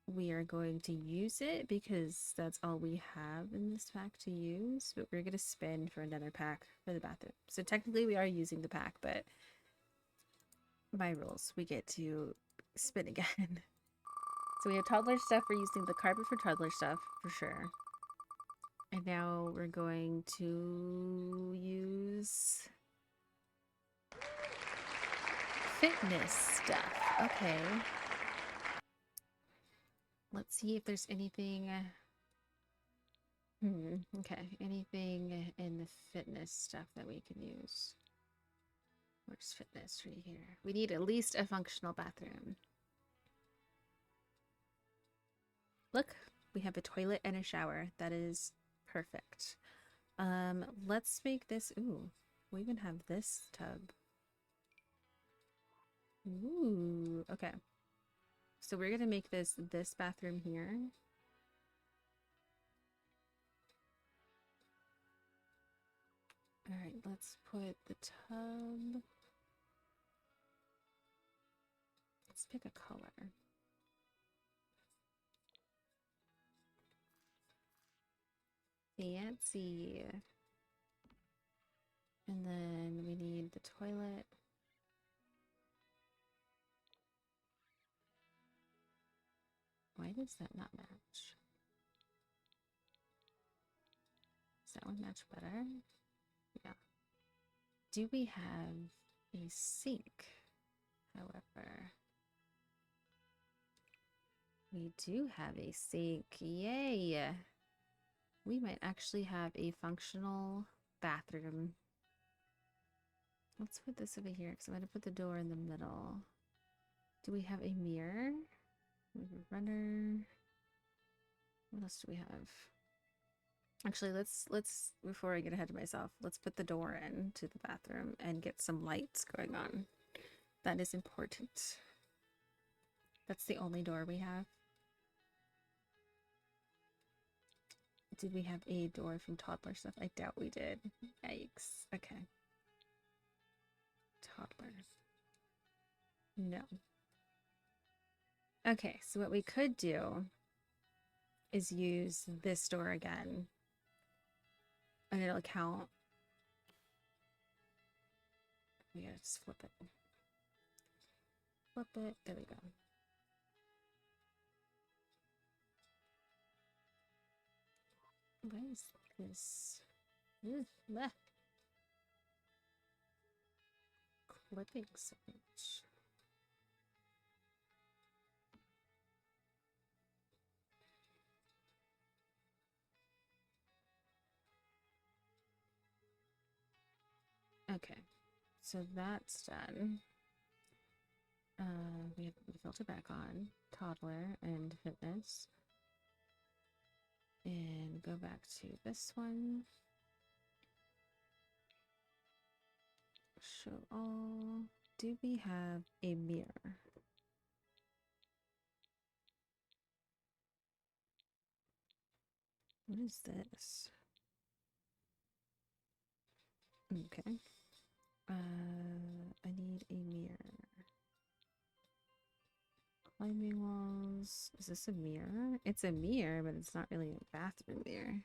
we are going to use it because that's all we have in this pack to use. But we're gonna spin for another pack for the bathroom. So technically we are using the pack, but my rules, we get to spin again. So we have toddler stuff. We're using the carpet for toddler stuff for sure. And now we're going to use fitness stuff. Okay. Let's see if there's anything. Okay. Anything in the fitness stuff that we can use. Where's fitness right here? We need at least a functional bathroom. Look, we have a toilet and a shower. That is perfect. Let's make this. Ooh, we even have this tub. Ooh, okay. So we're gonna make this bathroom here. All right, let's put the tub. Let's pick a color. Fancy. And then we need the toilet. Why does that not match? Does that one match better? Yeah. Do we have a sink, however? We do have a sink. Yay! We might actually have a functional bathroom. Let's put this over here because I'm going to put the door in the middle. Do we have a mirror? We have a runner. What else do we have? Actually, let's before I get ahead of myself, let's put the door in to the bathroom and get some lights going on. That is important. That's the only door we have. Did we have a door from toddler stuff? I doubt we did. Yikes. Okay. Toddler. No. Okay, so what we could do is use this door again. And it'll count. We gotta just flip it. Flip it. There we go. What is this? Bleh. Clipping switch. Okay, so that's done. We filter back on toddler and fitness. And go back to this one. Show all. Do we have a mirror? What is this? Okay. I need a mirror. Climbing walls. Is this a mirror? It's a mirror, but it's not really a bathroom mirror.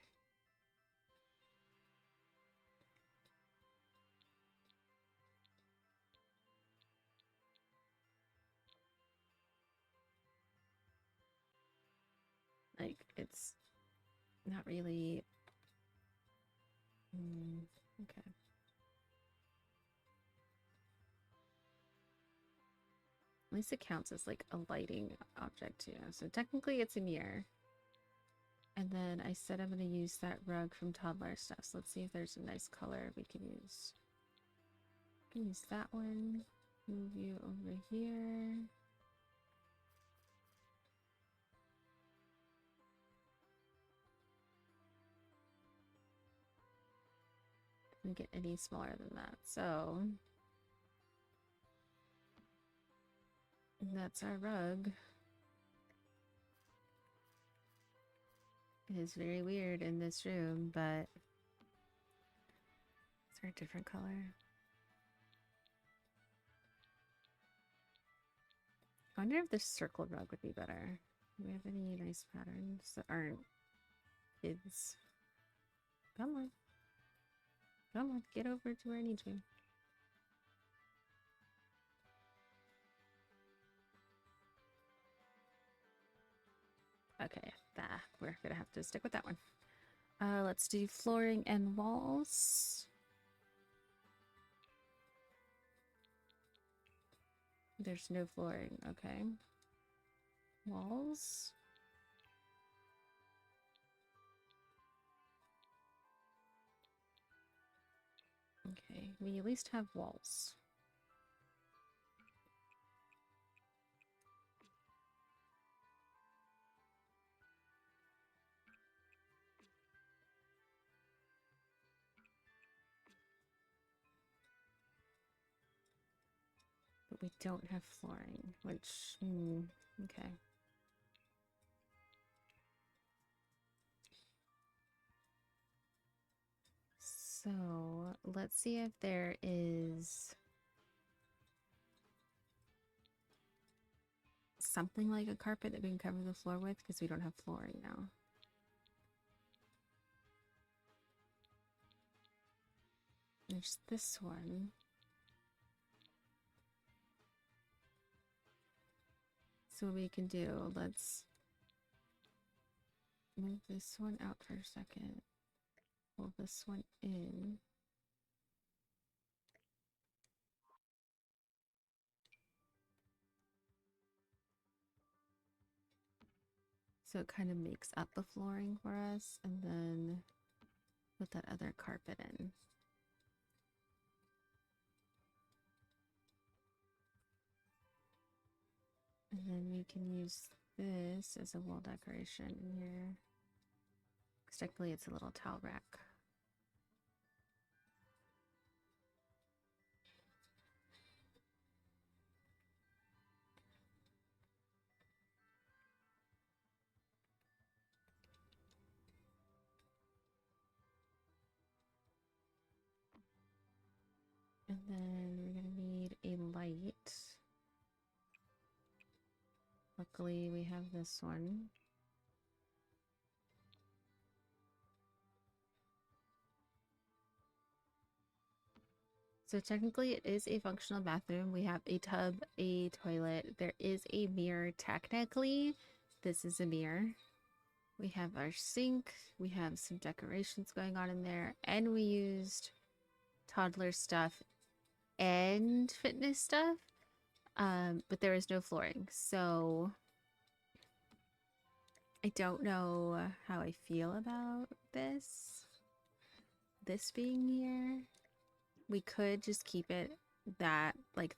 Like, it's not really... okay. At least it counts as like a lighting object too. So technically it's a mirror. And then I said I'm going to use that rug from toddler stuff. So let's see if there's a nice color we can use. I can use that one. Move you over here. Can't get any smaller than that. So that's our rug. It is very weird in this room, but is there a different color? I wonder if this circle rug would be better. Do we have any nice patterns that aren't kids? Come on. Come on, get over to where I need you. Okay, we're gonna have to stick with that one. Let's do flooring and walls. There's no flooring, okay. Walls. Okay, we at least have walls. But we don't have flooring, which, okay. So let's see if there is something like a carpet that we can cover the floor with, because we don't have flooring now. There's this one. So what we can do, let's move this one out for a second. Pull this one in. So it kind of makes up the flooring for us, and then put that other carpet in. And then we can use this as a wall decoration in here. Because technically it's a little towel rack. And then we're going to need a light. Luckily we have this one. So technically it is a functional bathroom. We have a tub, a toilet. There is a mirror technically. This is a mirror. We have our sink. We have some decorations going on in there. And we used toddler stuff and fitness stuff. But there is no flooring. So I don't know how I feel about this. This being here. We could just keep it that, like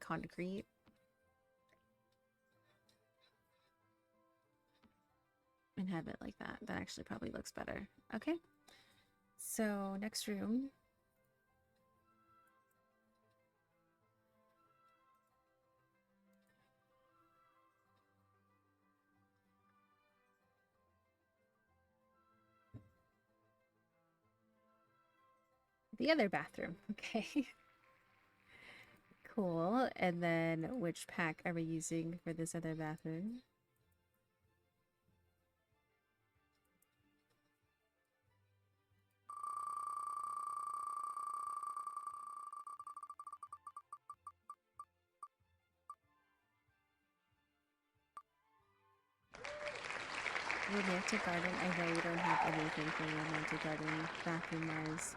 concrete. And have it like that. That actually probably looks better. Okay. So next room. The other bathroom. Okay. Cool. And then which pack are we using for this other bathroom? Romantic garden. I know we don't have anything for romantic garden bathroom wise.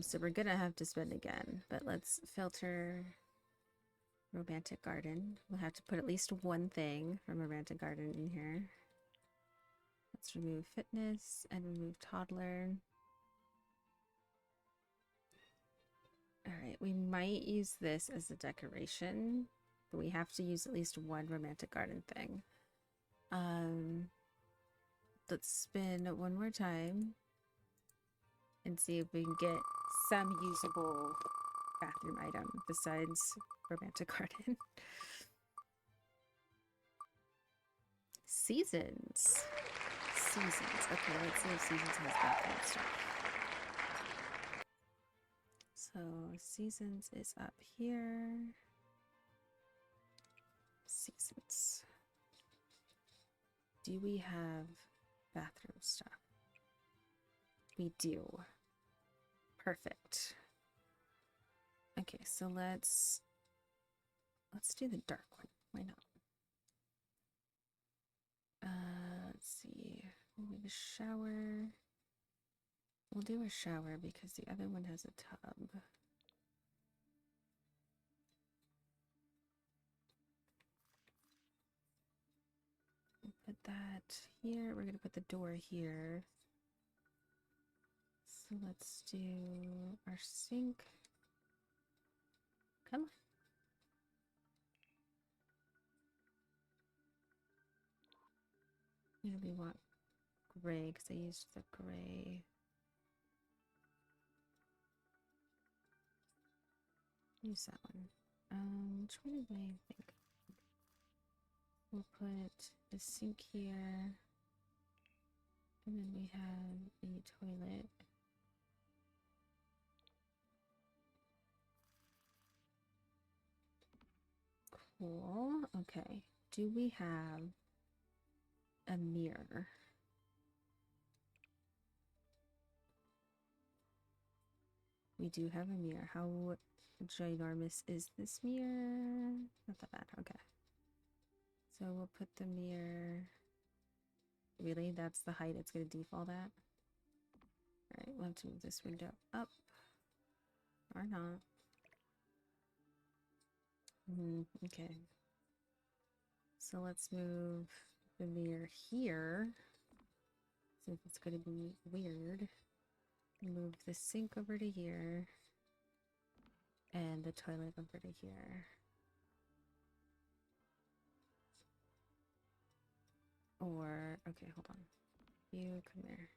So we're gonna have to spend again, but let's filter romantic garden. We'll have to put at least one thing from romantic garden in here. Let's remove fitness and remove toddler. All right, we might use this as a decoration, but we have to use at least one romantic garden thing. Let's spin one more time and see if we can get some usable bathroom item besides romantic garden. Seasons. Seasons. Okay, let's see if Seasons has bathroom stuff. So Seasons is up here. Seasons. Do we have bathroom stuff? We do. Perfect. Okay, so let's do the dark one. Why not? Let's see. Maybe the shower. We'll do a shower because the other one has a tub. Put that here. We're gonna put the door here. So let's do our sink. Come on. We want gray because I used the gray. Use that one. Which one did I think? We'll put the sink here. And then we have a toilet. Cool. Okay. Do we have a mirror? We do have a mirror. How ginormous is this mirror? Not that bad. Okay. So we'll put the mirror. Really? That's the height it's going to default at? Alright, we'll have to move this window up. Or not. Okay. So let's move the mirror here. Since it's going to be weird. Move the sink over to here. And the toilet over to here. Or, okay, hold on. You come here.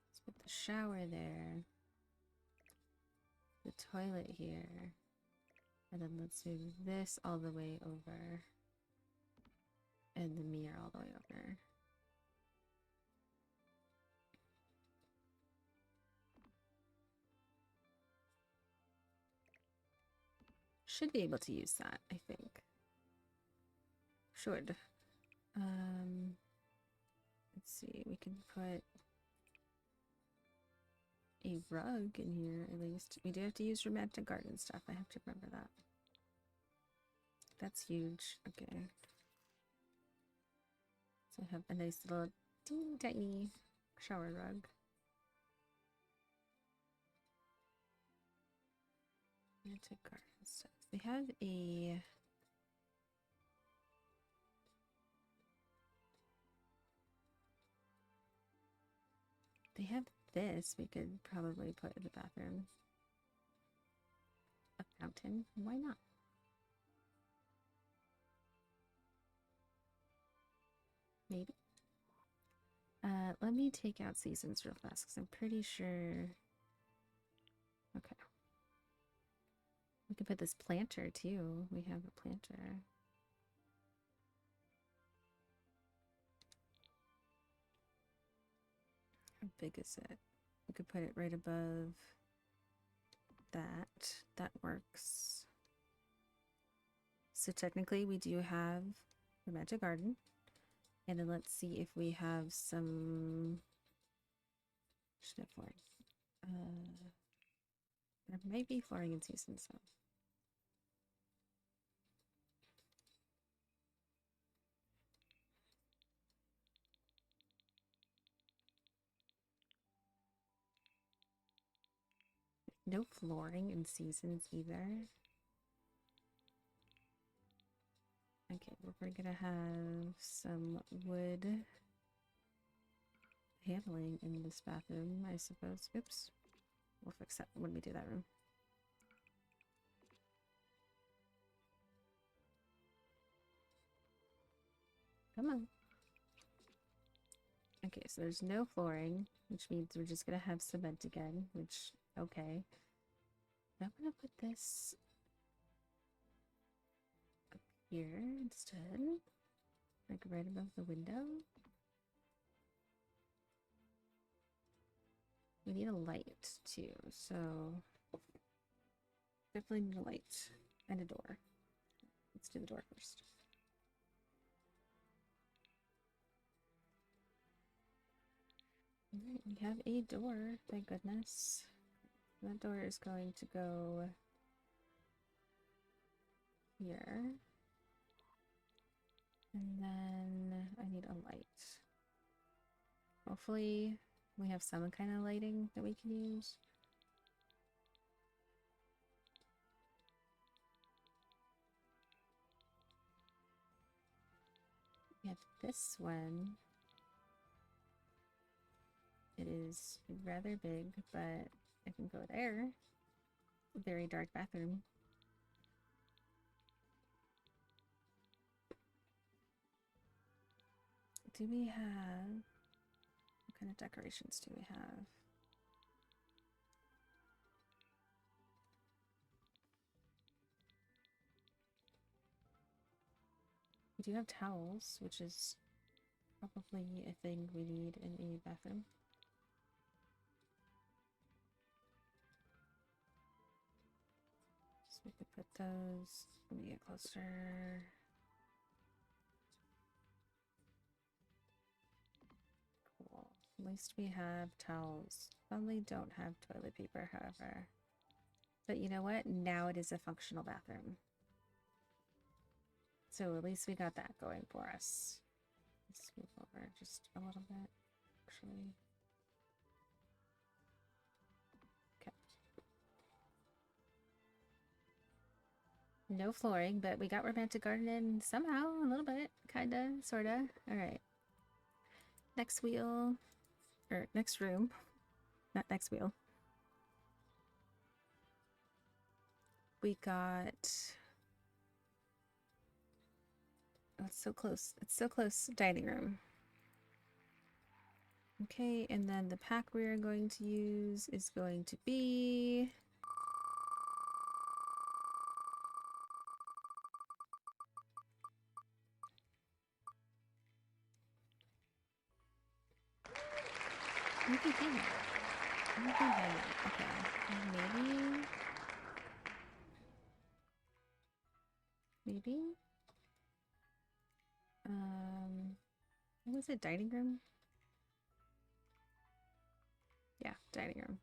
Let's put the shower there. The toilet here. And then let's move this all the way over. And the mirror all the way over. Should be able to use that, I think. Should. Let's see, we can put a rug in here at least. We do have to use romantic garden stuff. I have to remember that. That's huge. Okay. So I have a nice little teeny tiny shower rug. Romantic garden stuff. They have a this we could probably put in the bathroom. A fountain? Why not? Maybe. Let me take out seasons real fast because I'm pretty sure. Okay. We could put this planter too. We have a planter. How big is it? We could put it right above that. That works. So technically we do have Romantic Garden. And then let's see if we have some. Should have flooring. There might be flooring in season, so. No flooring in seasons either. Okay, we're gonna have some wood paneling in this bathroom, I suppose. Oops. We'll fix that when we do that room. Come on. Okay, so there's no flooring, which means we're just gonna have cement again, which, okay. I'm gonna put this up here instead, like right above the window. We need a light too, so definitely need a light and a door. Let's do the door first. Alright, we have a door, thank goodness. That door is going to go here. And then I need a light. Hopefully we have some kind of lighting that we can use. We have this one. It is rather big, but I can go there. Very dark bathroom. Do we have... What kind of decorations do we have? We do have towels, which is probably a thing we need in a bathroom. So we could put those. Let me get closer. Cool. At least we have towels. Probably don't have toilet paper, however. But you know what? Now it is a functional bathroom. So at least we got that going for us. Let's move over just a little bit, actually. Okay. No flooring, but we got Romantic Garden in somehow, a little bit, kinda, sorta. Alright. Next wheel, or next room, not next wheel. We got... Oh, it's so close. It's so close. Dining room. Okay, and then the pack we're going to use is going to be... Maybe hangout. Maybe hangout. Okay. Maybe... Maybe? What was it? Dining room? Yeah, dining room.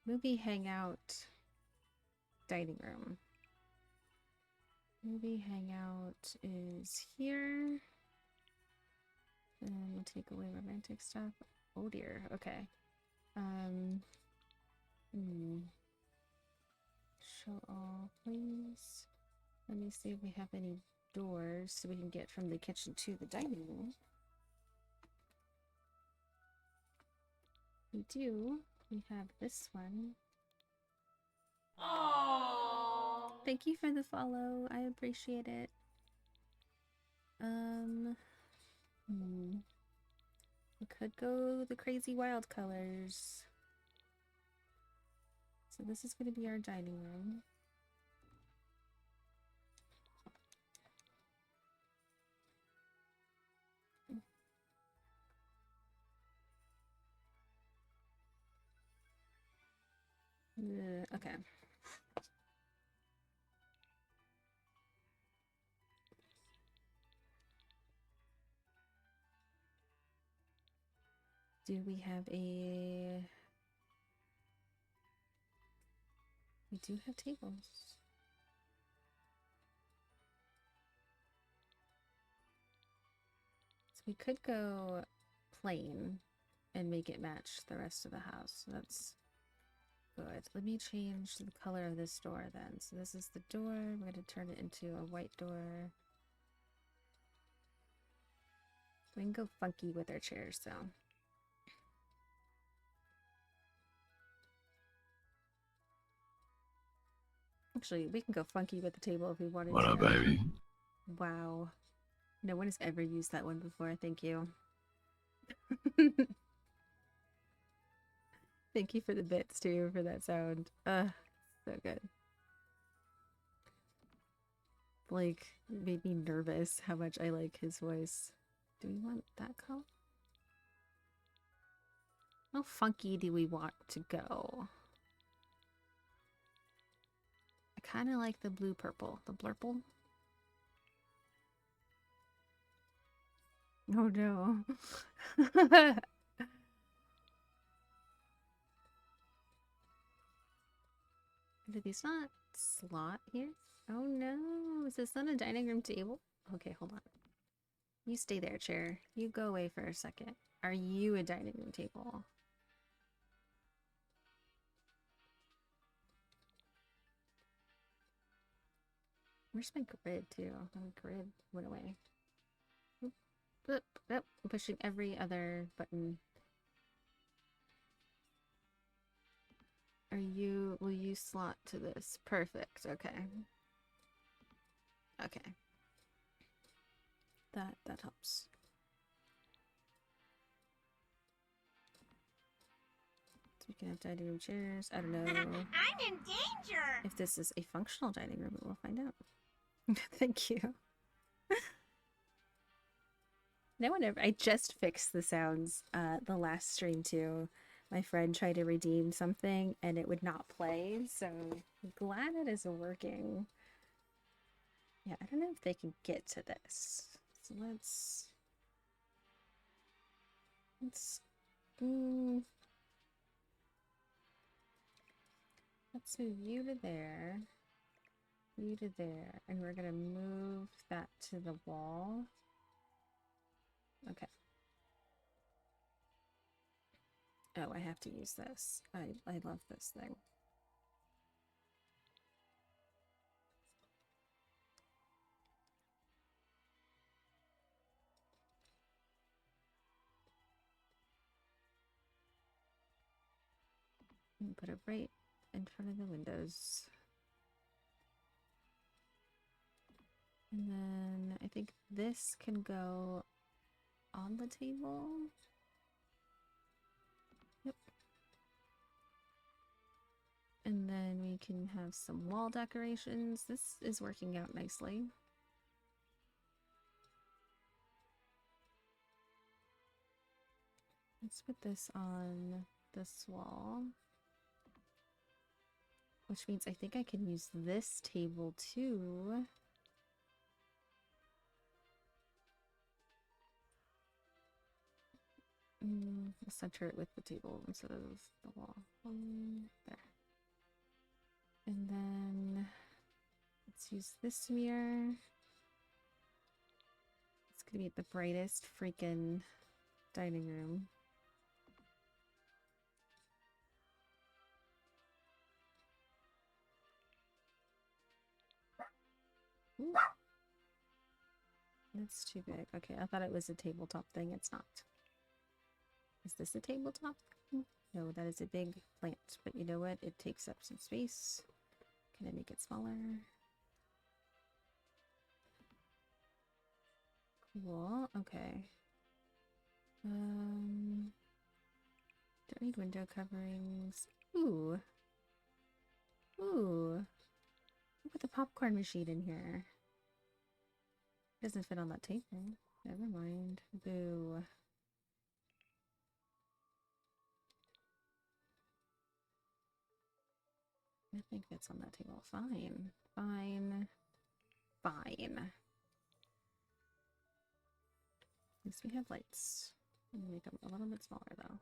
Movie hangout. Dining room. Movie hangout is here. And we'll take away romantic stuff. Oh dear. Okay. Show all, please. Let me see if we have any doors so we can get from the kitchen to the dining room. We have this one. Oh. Thank you for the follow. I appreciate it. We could go the crazy wild colors. So this is going to be our dining room. Okay. Do we have a... We do have tables. So we could go plain and make it match the rest of the house. That's good. Let me change the color of this door then. So this is the door. We're going to turn it into a white door. We can go funky with our chairs though. Actually, we can go funky with the table if we wanted What to. up, baby? Wow. No one has ever used that one before. Thank you. Thank you for the bits too for that sound. So good. Like, made me nervous how much I like his voice. Do we want that color? How funky do we want to go? I kind of like the blue purple. The blurple. Oh no. Did these not slot here? Oh no. Is this not a dining room table? Okay, hold on. You stay there, chair. You go away for a second. Are you a dining room table? Where's my grid too? My grid went away. Oop, oop, oop. I'm pushing every other button. Will you slot to this? Perfect, okay. Okay. That helps. So we can have dining room chairs. I don't know I'm in danger. if this is a functional dining room, but we'll find out. Thank you. No one ever. I just fixed the sounds the last stream too. My friend tried to redeem something and it would not play, so I'm glad it is working. Yeah, I don't know if they can get to this. So let's move you to there, you to there, and we're gonna move that to the wall. Okay. Oh, I have to use this. I love this thing. And put it right in front of the windows. And then I think this can go on the table. Yep. And then we can have some wall decorations. This is working out nicely. Let's put this on this wall. Which means I think I can use this table too. We'll center it with the table instead of the wall. There. And then let's use this mirror. It's gonna be the brightest freaking dining room. Ooh. That's too big. Okay, I thought it was a tabletop thing. It's not. Is this a tabletop? No, that is a big plant, but you know what? It takes up some space. Can I make it smaller? Cool. Okay. Don't need window coverings. Ooh. Ooh. Put the popcorn machine in here. Doesn't fit on that table. Never mind. Boo. Nothing fits on that table. Fine. Fine. Fine. At least we have lights. I'm gonna make them a little bit smaller though.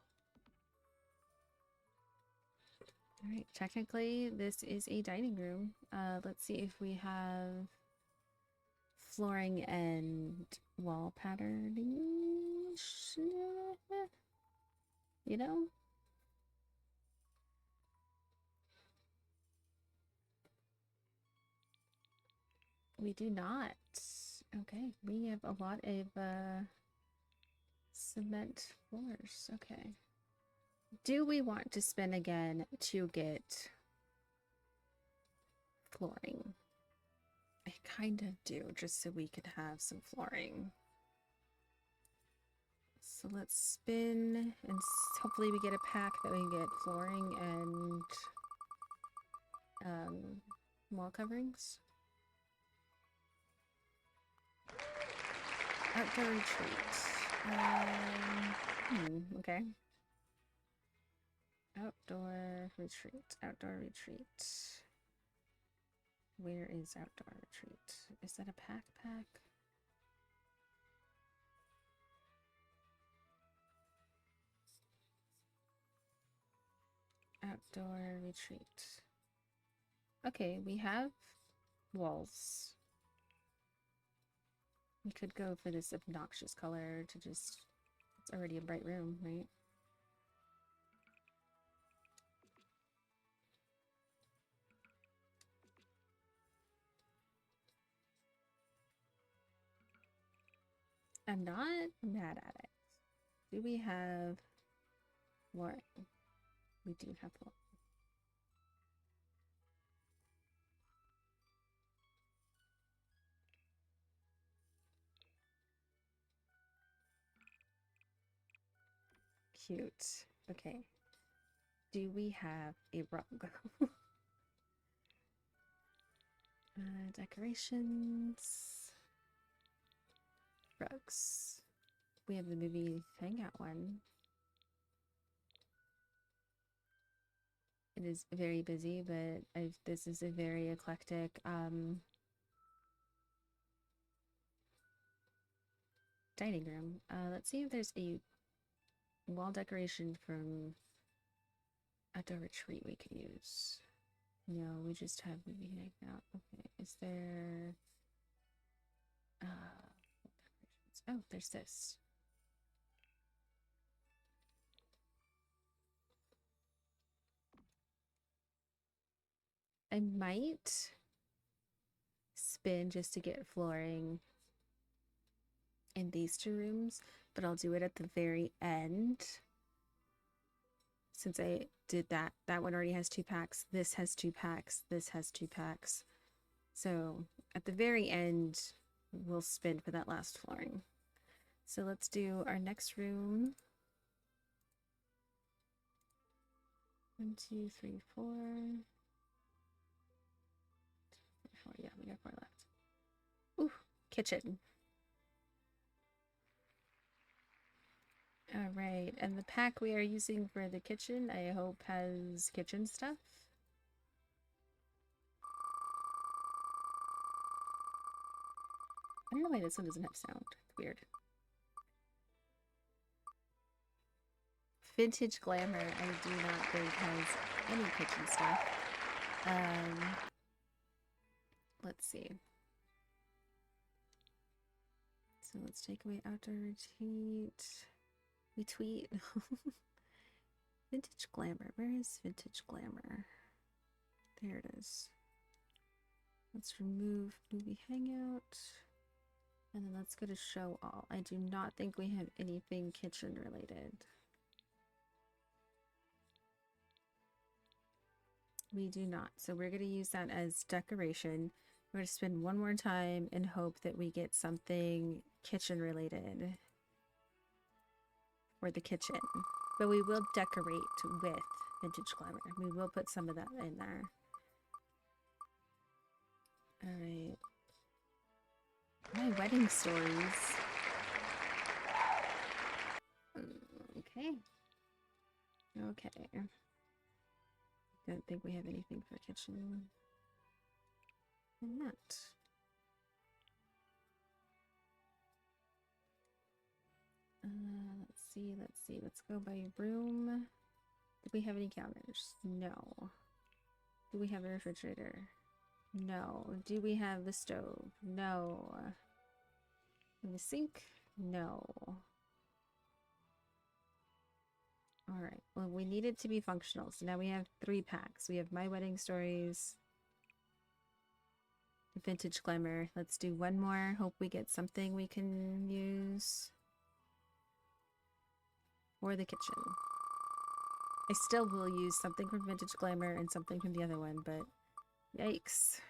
Alright, technically this is a dining room. Let's see if we have flooring and wall patterning. You know? We do not. Okay, we have a lot of cement floors. Okay. Do we want to spin again to get flooring? I kind of do, just so we could have some flooring. So let's spin and hopefully we get a pack that we can get flooring and wall coverings. Outdoor retreat. Okay. Outdoor retreat. Outdoor retreat. Where is outdoor retreat? Is that a pack? Outdoor retreat. Okay, we have walls. We could go for this obnoxious color to just... It's already a bright room, right? I'm not mad at it. Do we have flooring? We do have flooring. Cute. Okay. Do we have a rug? Decorations. Rugs. We have the movie hangout one. It is very busy, but this is a very eclectic dining room. Let's see if there's a wall decoration from Outdoor Retreat we could use. No, we just have movie hangout. Okay, is there decorations? Oh, there's this. I might spin just to get flooring in these two rooms, but I'll do it at the very end. Since I did that one already has 2 packs. This has 2 packs. This has 2 packs. So at the very end, we'll spin for that last flooring. So let's do our next room. 1, 2, 3, 4. 4. Yeah, we got 4 left. Ooh, kitchen. All right, and the pack we are using for the kitchen, I hope has kitchen stuff. I don't know why this one doesn't have sound. It's weird. Vintage Glamour, I do not think has any kitchen stuff. Let's see. So let's take away outdoor retreat. Retweet. Vintage Glamour. Where is Vintage Glamour? There it is. Let's remove movie hangout. And then let's go to show all. I do not think we have anything kitchen related. We do not. So we're going to use that as decoration. We're going to spend one more time and hope that we get something kitchen related for the kitchen. But we will decorate with Vintage Glamour. We will put some of that in there. Alright. My wedding stories. Okay. Okay. Don't think we have anything for kitchen. And that. Let's see. Let's go by room. Do we have any counters? No. Do we have a refrigerator? No. Do we have the stove? No. And the sink? No. Alright, well, we need it to be functional, so now we have 3 packs. We have My Wedding Stories, Vintage Glamour. Let's do one more. Hope we get something we can use for the kitchen. I still will use something from Vintage Glamour and something from the other one, but yikes.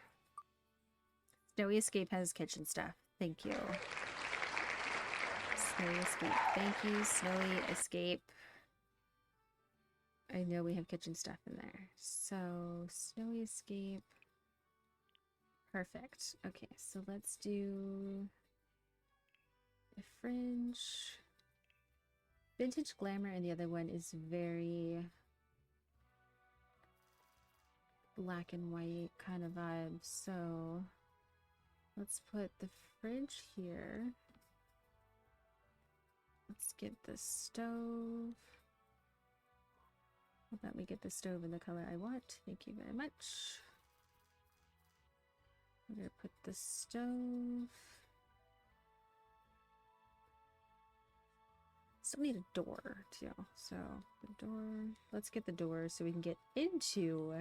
Snowy Escape has kitchen stuff. Thank you. Snowy Escape. Thank you, Snowy Escape. I know we have kitchen stuff in there. So, Snowy Escape. Perfect. Okay, so let's do a fringe. Vintage Glamour and the other one is very black and white kind of vibe. So, let's put the fridge here. Let's get the stove. Hope that we get the stove in the color I want. Thank you very much. I'm gonna put the stove. Still need a door too. So the door. Let's get the door so we can get into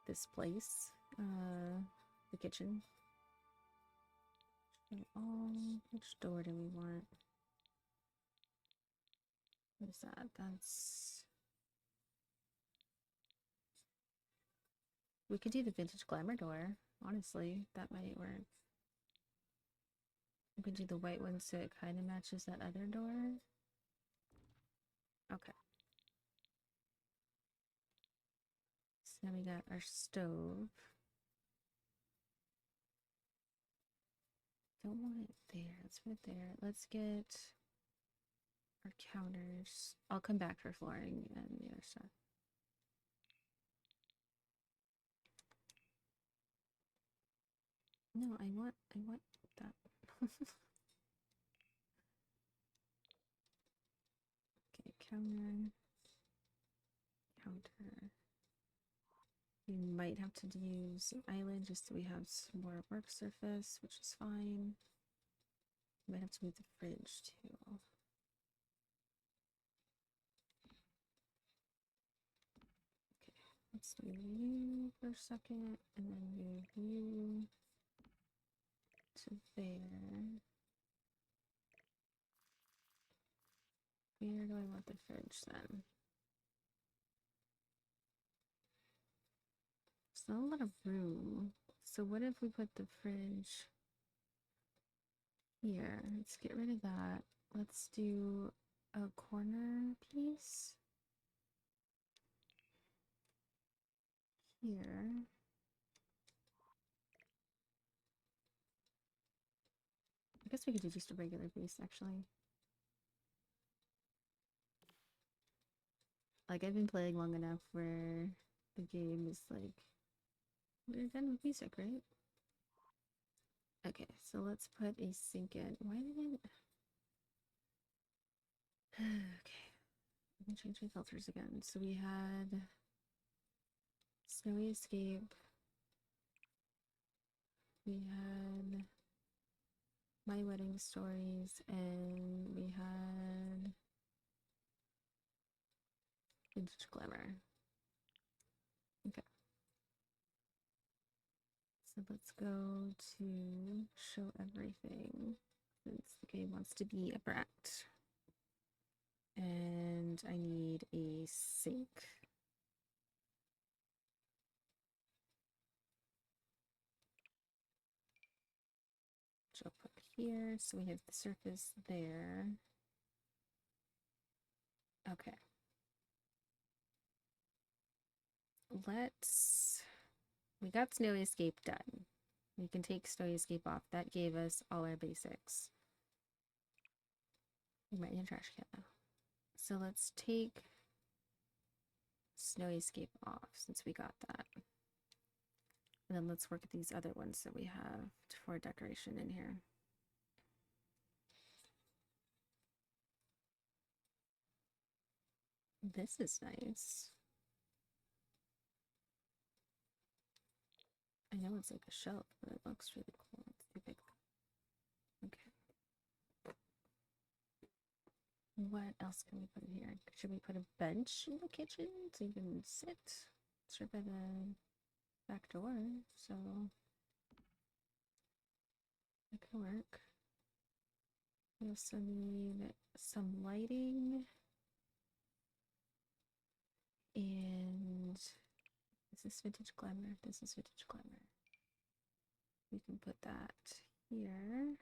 this place. The kitchen. Which door do we want? What is that? That's. We could do the Vintage Glamour door. Honestly, that might work. We could do the white one so it kind of matches that other door. Okay. So now we got our stove. Don't want it there. Let's put it there. Let's get our counters. I'll come back for flooring and the other stuff. No, I want that. Okay, counter. We might have to use an island just so we have some more work surface, which is fine. We might have to move the fridge too. Okay, let's move you for a second and then move you to there. Where do I want the fridge then? It's not a lot of room. So what if we put the fridge here? Let's get rid of that. Let's do a corner piece here. I guess we could do just a regular piece actually. Like, I've been playing long enough where the game is like, we're done with music, right? Okay, so let's put a sink in. Why did it? Okay, let me change my filters again. So we had Snowy Escape. We had My Wedding Stories, and we had Vintage Glamour. Okay. So let's go to show everything since the game wants to be abrupt. And I need a sink. I'll put here. So we have the surface there. Okay. We got Snowy Escape done. We can take Snowy Escape off. That gave us all our basics. We might need a trash can though. So let's take Snowy Escape off since we got that. And then let's work at these other ones that we have for decoration in here. This is nice. I know it's like a shelf, but it looks really cool. It's too big. Okay. What else can we put in here? Should we put a bench in the kitchen so you can sit? It's right by the back door, so that can work. We also need some lighting. And is this Vintage Glamour? This is Vintage Glamour. We can put that here.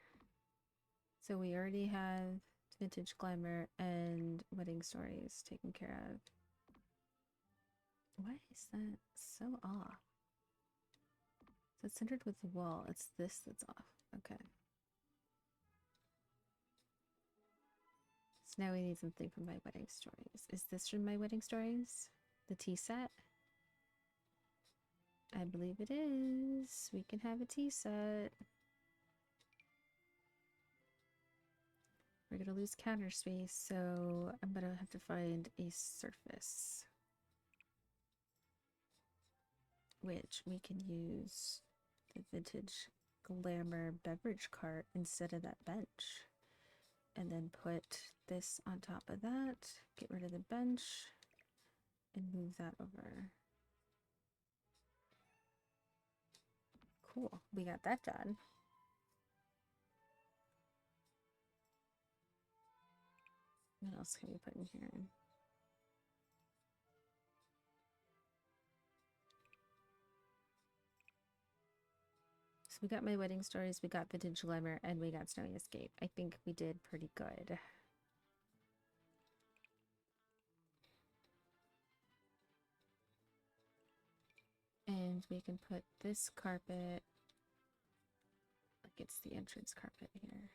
So we already have Vintage Glamour and Wedding Stories taken care of. Why is that so off? So it's centered with the wall. It's this that's off. Okay. So now we need something from My Wedding Stories. Is this from My Wedding Stories? The tea set? I believe it is. We can have a tea set. We're gonna lose counter space, so I'm gonna have to find a surface. Which we can use the Vintage Glamour beverage cart instead of that bench. And then put this on top of that, get rid of the bench, and move that over. Cool, we got that done. What else can we put in here? So we got My Wedding Stories, we got Vintage Glamour, and we got Snowy Escape. I think we did pretty good. And we can put this carpet, like it's the entrance carpet here.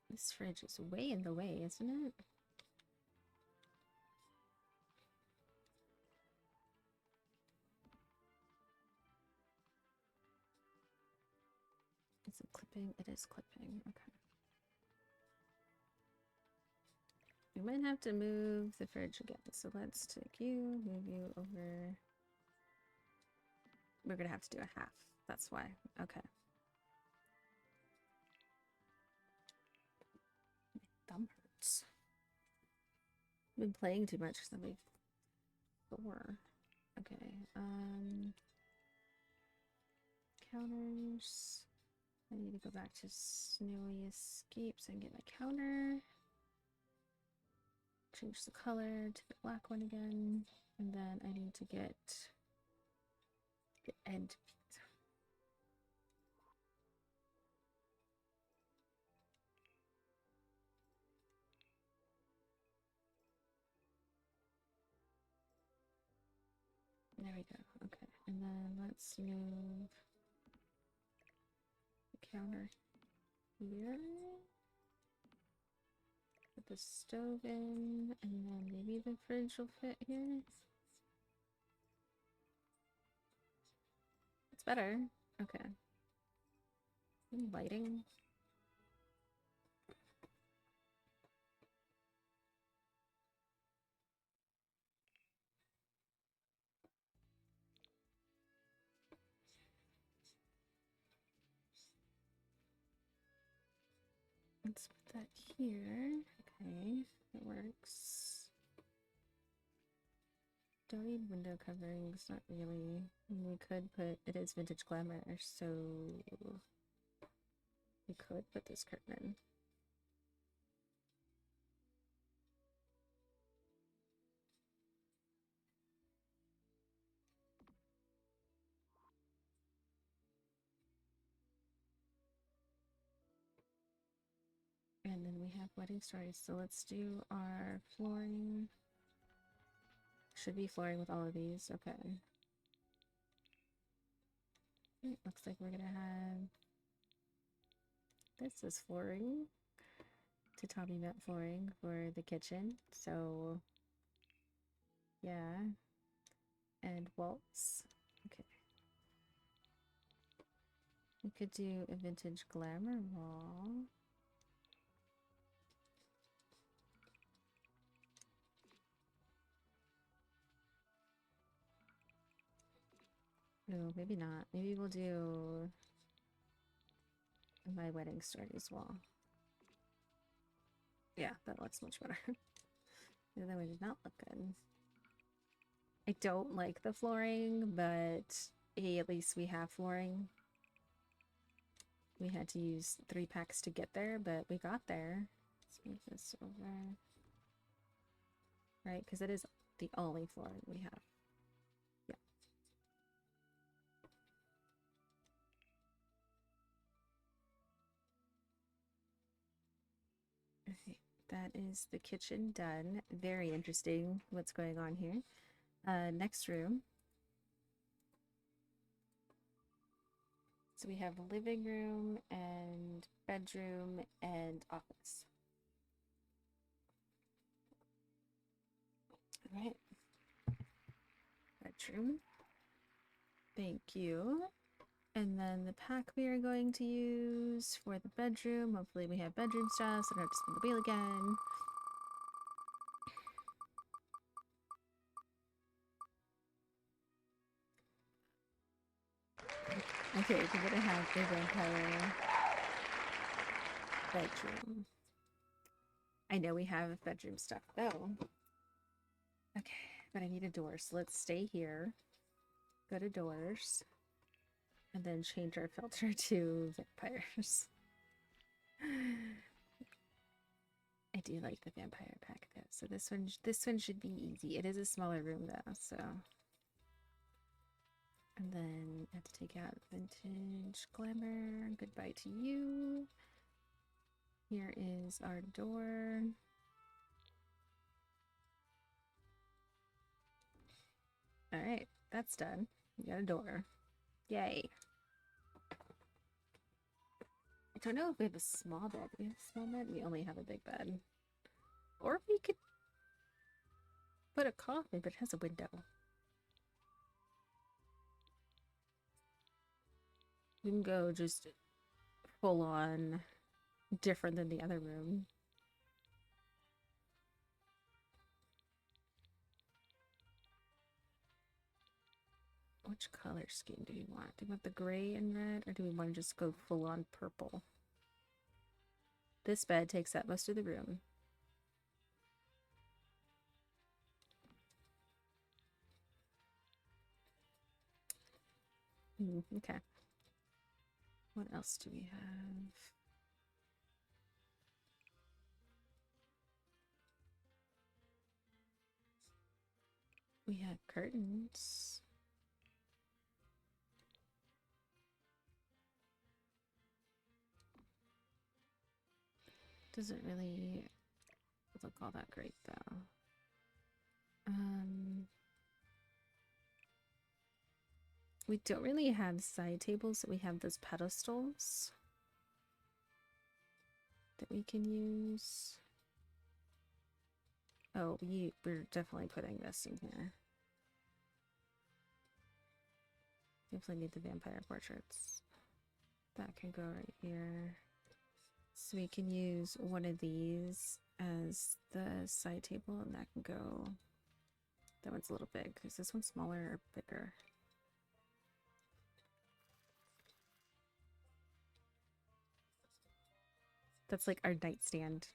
This fridge is way in the way, isn't it? Is it clipping? It is clipping. Okay. We might have to move the fridge again. So let's take you, move you over. We're gonna have to do a half. That's why. Okay. My thumb hurts. I've been playing too much because I'm sore. Okay. Counters. I need to go back to Snowy Escape so I can get my counter. Change the color to the black one again. And then I need to get the end piece. There we go. Okay. And then let's move the counter here. Put the stove in, and then maybe the fridge will fit here. It's better. Okay. Lighting. Let's put that here. Okay, that works. Don't need window coverings, not really. We could put, it is Vintage Glamour, so we could put this curtain in. we have wedding stories. So let's do our flooring. Should be flooring with all of these. Okay. Looks like we're gonna have this is flooring. Tatami mat flooring for the kitchen. So yeah. And walls. Okay. We could do a vintage glamour wall. No, maybe not. Maybe we'll do my wedding stories wall. Yeah, that looks much better. The other way did not look good. I don't like the flooring, but hey, at least we have flooring. We had to use 3 packs to get there, but we got there. Let's move this over. Right, because it is the only flooring we have. Yeah. Okay, that is the kitchen done. Very interesting what's going on here. Next room. So we have living room and bedroom and office. All right. Bedroom. Thank you. And then the pack we are going to use for the bedroom. Hopefully we have bedroom stuff, so I don't have to spin the wheel again. Okay, we're gonna have the vampire bedroom. I know we have bedroom stuff though. Okay, but I need a door, so let's stay here. Go to doors. And then change our filter to vampires. I do like the vampire pack though, so this one should be easy. It is a smaller room though, so. And then I have to take out vintage glamour. Goodbye to you. Here is our door. All right, that's done. We got a door. Yay. I don't know if we have a small bed. Do we have a small bed? We only have a big bed. Or we could put a coffin, but it has a window. We can go just full on different than the other room. Which color scheme do we want? Do we want the gray and red, or do we want to just go full on purple? This bed takes up most of the room. Okay. What else do we have? We have curtains. Doesn't really look all that great though. We don't really have side tables, we have those pedestals that we can use. Oh, we're definitely putting this in here. Definitely need the vampire portraits. That can go right here. So we can use one of these as the side table, and that can go. That one's a little big. Is this one smaller or bigger? That's like our nightstand.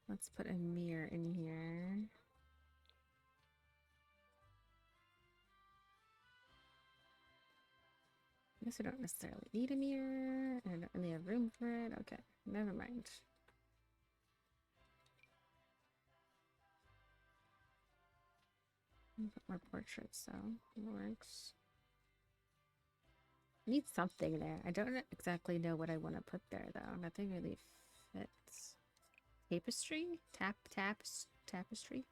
Let's put a mirror in here. I guess we don't necessarily need a mirror. I don't really have room for it. Okay, never mind. Put more portraits, so it works. Need something there. I don't exactly know what I want to put there though. Nothing really fits. Tapestry? Tapestry?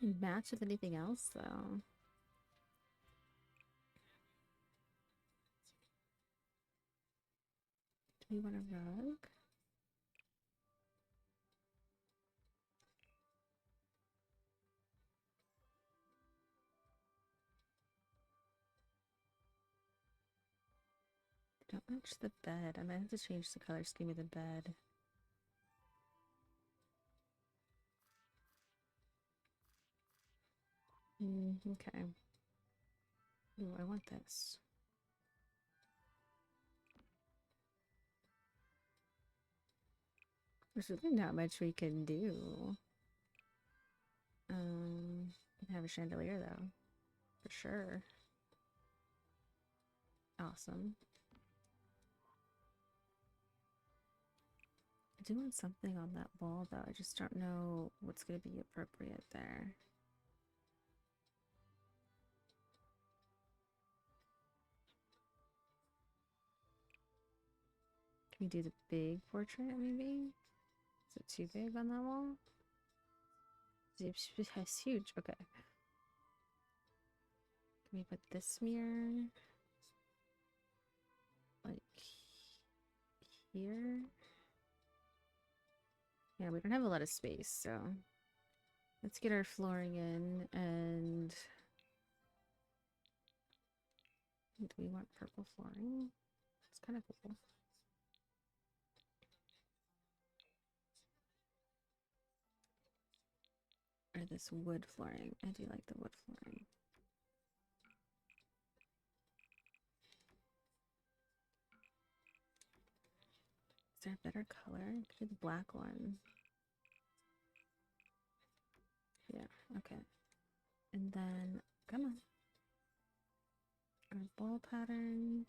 Doesn't match with anything else though. Do we want a rug? Don't match the bed. I might have to change the color scheme of the bed. Okay. Ooh, I want this. There's really not much we can do. We can have a chandelier though. For sure. Awesome. I do want something on that wall though. I just don't know what's going to be appropriate there. Can we do the big portrait maybe? Is it too big on that wall? It's huge. Okay. Can we put this mirror like here? Yeah, we don't have a lot of space, so let's get our flooring in. And do we want purple flooring? It's kind of cool. Or this wood flooring. I do like the wood flooring. Is there a better color? I could do the black one. Yeah, okay. And then, come on. Our ball pattern.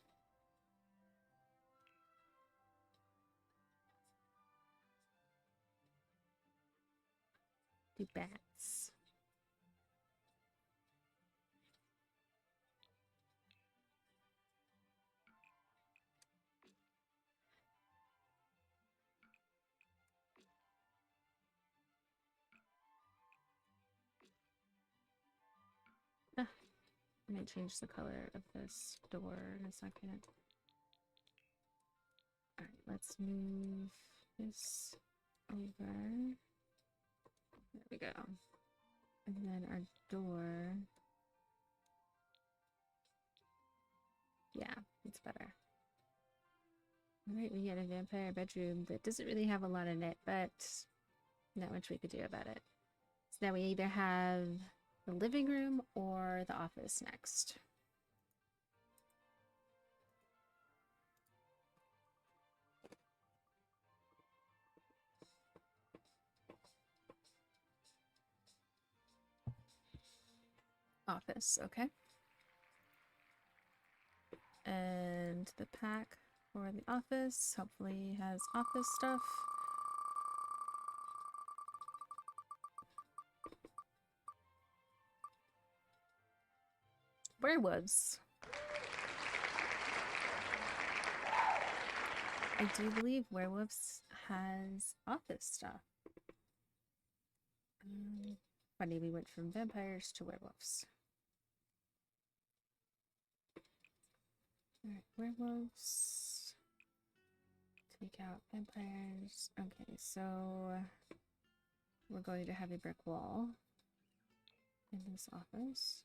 Do bats. Ah, I might change the color of this door in a second. Alright, let's move this over. There we go. And then our door. Yeah, it's better. Alright, we get a vampire bedroom that doesn't really have a lot in it, but not much we could do about it. So now we either have the living room or the office next. Office, okay. And the pack for the office hopefully has office stuff. Werewolves. I do believe werewolves has office stuff. Funny, we went from vampires to werewolves. Alright, werewolves. Take out vampires. Okay, so we're going to have a brick wall in this office.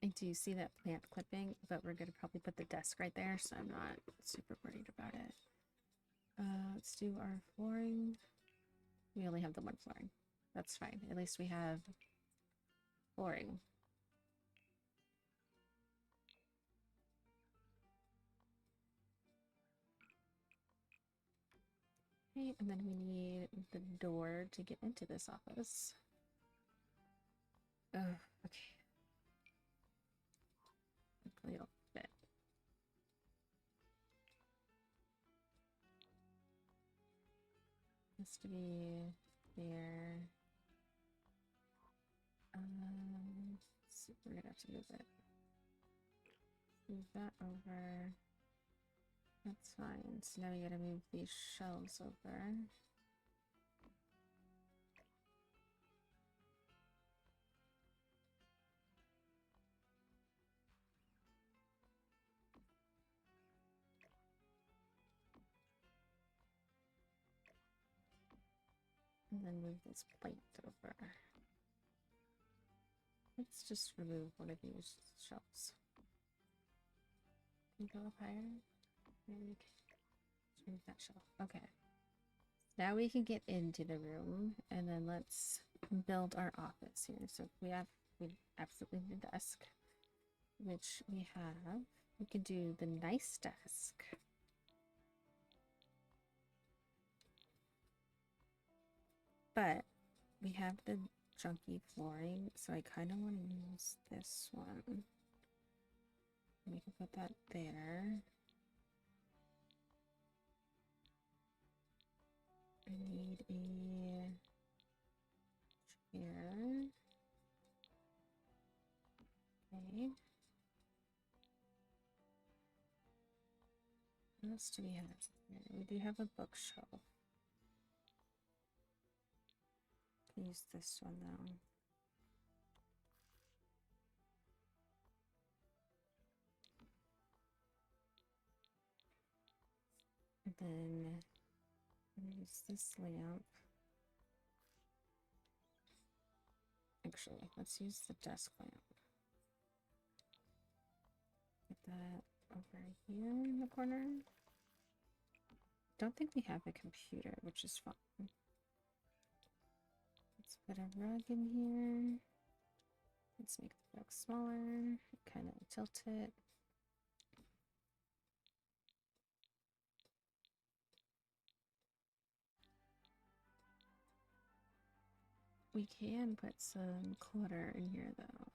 I do see that plant clipping, but we're going to probably put the desk right there, so I'm not super worried about it. Let's do our flooring. We only have the one flooring. That's fine. At least we have flooring. Okay, and then we need the door to get into this office. Oh, okay. to be there. So we're gonna have to move it. Move that over. That's fine. So now we gotta move these shelves over. And then move this plate over. Let's just remove one of these shelves. Can you go up higher? Maybe move that shelf. Okay. Now we can get into the room, and then let's build our office here. So we absolutely need a desk, which we have. We can do the nice desk. But we have the junky flooring, so I kind of want to use this one. We can put that there. I need a chair. Okay. What else do we have here? We do have a bookshelf. Use this one though. And then use this lamp. Actually, let's use the desk lamp. Put that over here in the corner. Don't think we have a computer, which is fine. Let's put a rug in here. Let's make the rug smaller. Kind of tilt it. We can put some clutter in here though.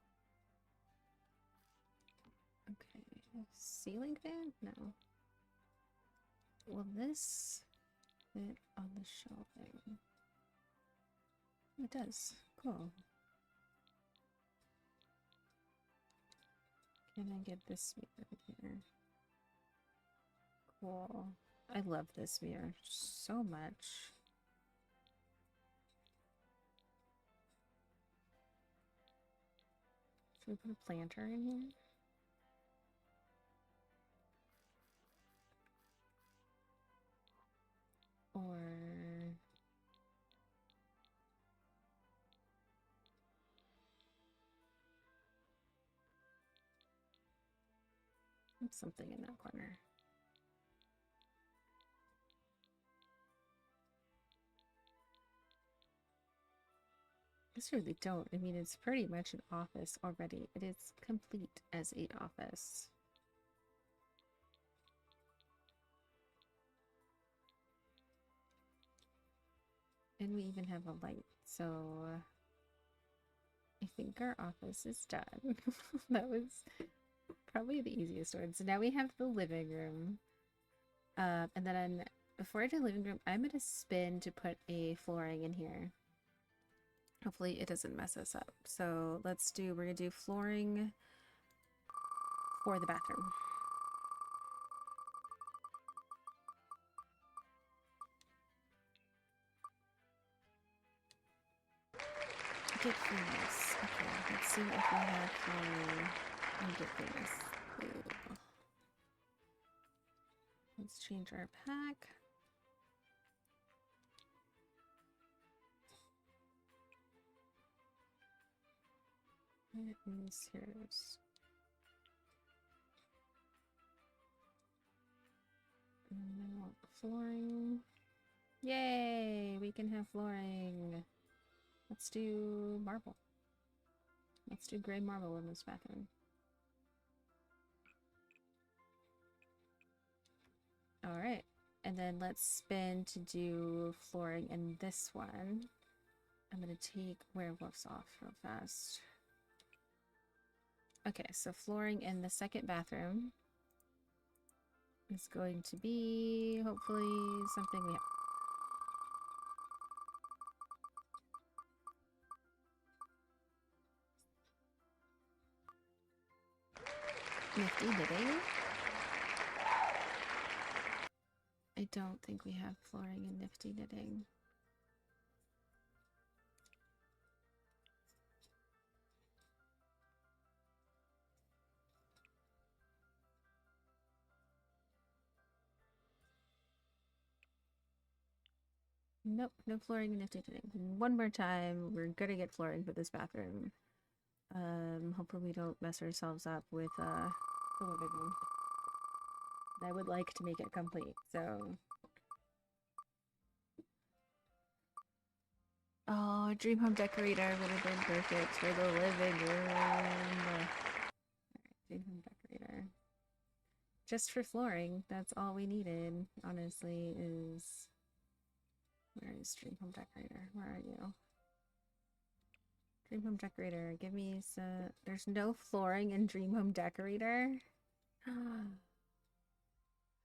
Okay, ceiling fan? No. Will this fit on the shelving? It does. Cool. Can I get this mirror here? Cool. I love this mirror so much. Should we put a planter in here? Or something in that corner. I really don't. I mean, it's pretty much an office already. It is complete as an office. And we even have a light, so I think our office is done. That was probably the easiest one. So now we have the living room. And then before I do living room, I'm going to spin to put a flooring in here. Hopefully it doesn't mess us up. So we're going to do flooring for the bathroom. Get famous. Okay, let's see if we have flooring and get famous. Ooh. Let's change our pack. Here it is. Here it is. And I want flooring. Yay! We can have flooring. Let's do marble. Let's do gray marble in this bathroom. Alright. And then let's spin to do flooring in this one. I'm going to take werewolves off real fast. Okay, so flooring in the second bathroom is going to be hopefully something we have. Nifty knitting. I don't think we have flooring in nifty knitting. Nope, no flooring in nifty knitting. One more time, we're gonna get flooring for this bathroom. Hopefully we don't mess ourselves up with the living room. I would like to make it complete, so. Oh, Dream Home Decorator would have been perfect for the living room. Alright, Dream Home Decorator. Just for flooring, that's all we needed, honestly, is... Where is Dream Home Decorator? Where are you? Dream Home Decorator, give me some... There's no flooring in Dream Home Decorator?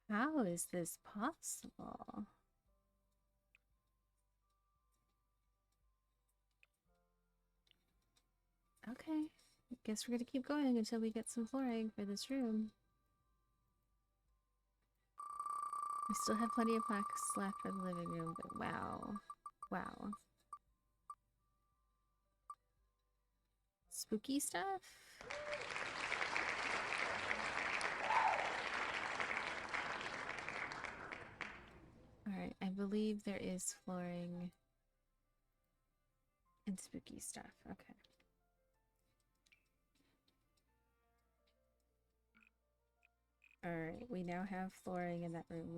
How is this possible? Okay, guess we're gonna keep going until we get some flooring for this room. We still have plenty of plaques left for the living room, but wow. Wow. Spooky stuff? Alright, I believe there is flooring and spooky stuff. Okay. Alright, we now have flooring in that room.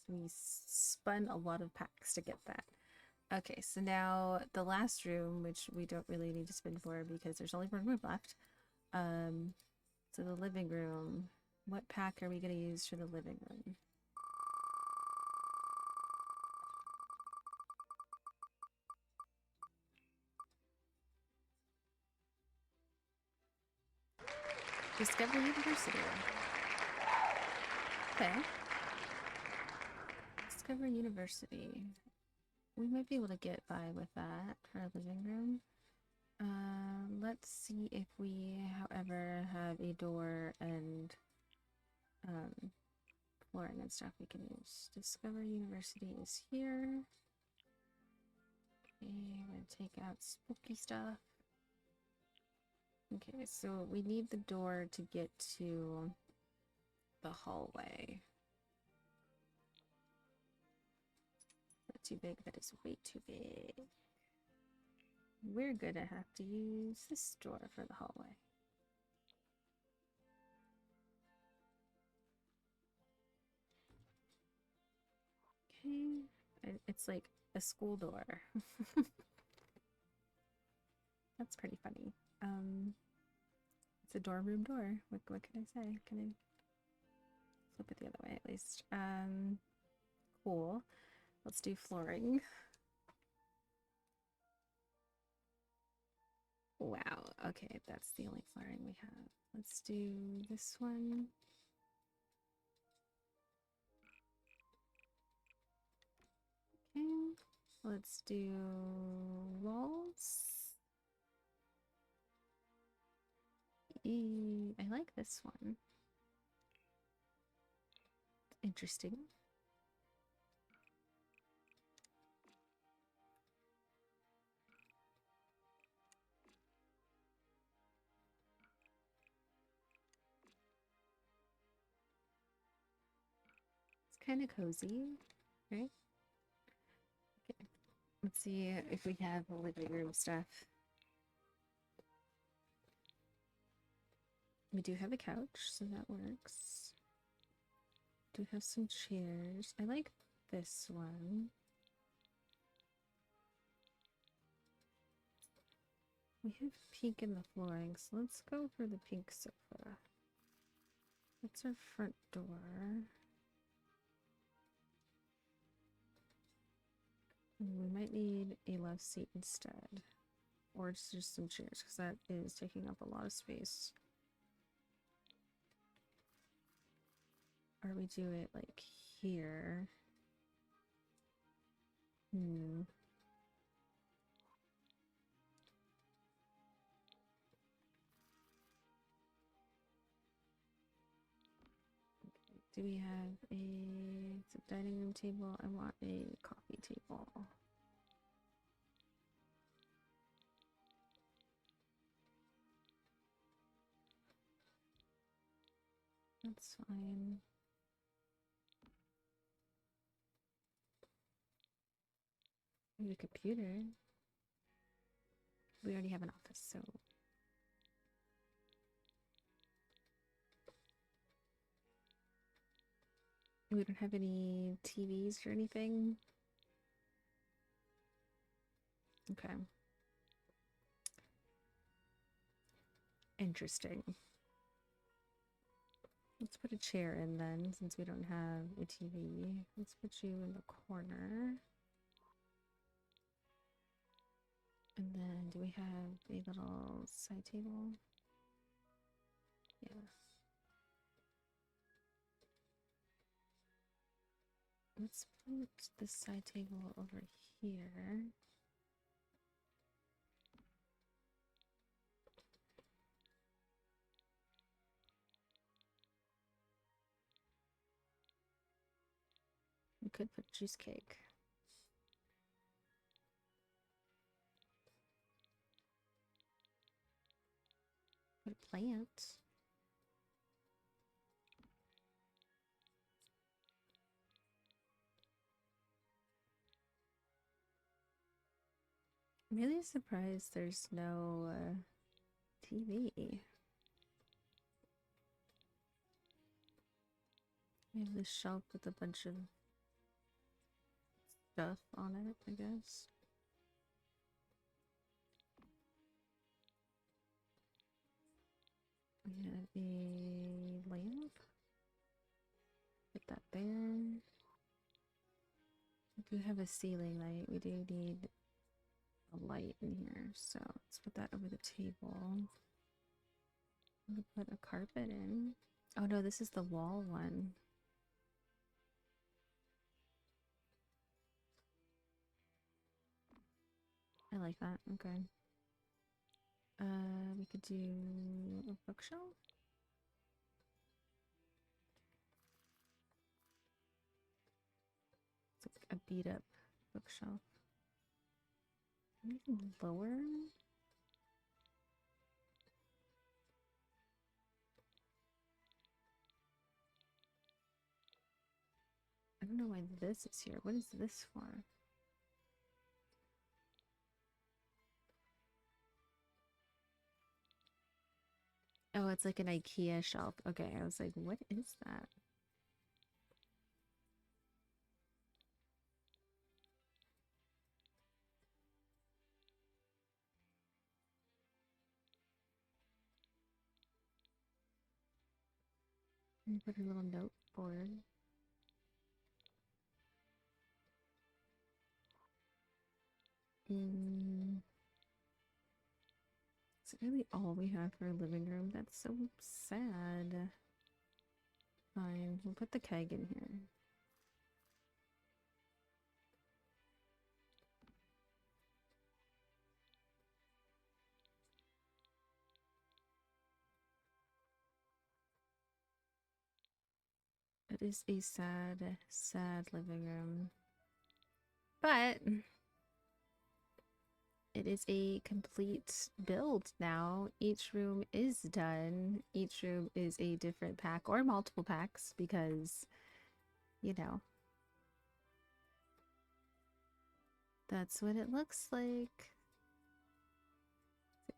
We spun a lot of packs to get that. Okay, so now the last room, which we don't really need to spin for because there's only one room left. So the living room. What pack are we going to use for the living room? Discover University. Okay. Discover University. We might be able to get by with that for our living room. Let's see if we, however, have a door and flooring and stuff we can use. Discover University is here. Okay, I'm gonna take out spooky stuff. Okay, so we need the door to get to the hallway. Not too big, that is way too big. We're gonna have to use this door for the hallway. Okay, it's like a school door. That's pretty funny. It's a dorm room door. What can I say? Can I flip it the other way at least? Cool. Let's do flooring. Wow. Okay, that's the only flooring we have. Let's do this one. Okay. Let's do walls. I like this one. Interesting. It's kind of cozy, right? Okay. Let's see if we have the living room stuff. We do have a couch, so that works. Do have some chairs. I like this one. We have pink in the flooring, so let's go for the pink sofa. That's our front door. We might need a love seat instead. Or just some chairs, because that is taking up a lot of space. Or we do it like here. Do we have it's a dining room table? I want a coffee table. That's fine. We have a computer. We already have an office, so we don't have any TVs or anything. Okay. Interesting. Let's put a chair in then, since we don't have a TV. Let's put you in the corner. And then, do we have a little side table? Yeah. Let's put the side table over here. We could put juice cake. Put a plant. I'm really surprised there's no TV. We have this shelf with a bunch of stuff on it, I guess. We have a lamp. Put that there. We do have a ceiling light. We do need a light in here, so let's put that over the table. I'm gonna put a carpet in. Oh no, this is the wall one. I like that. Okay. We could do a bookshelf. It's like a beat up bookshelf. Anything lower? I don't know why this is here. What is this for? Oh, it's like an IKEA shelf. Okay, I was like, what is that? And put a little note board. It's really all we have for a living room. That's so sad. Fine, we'll put the keg in here. It is a sad, sad living room. But it is a complete build now. Each room is done. Each room is a different pack or multiple packs because, you know, that's what it looks like.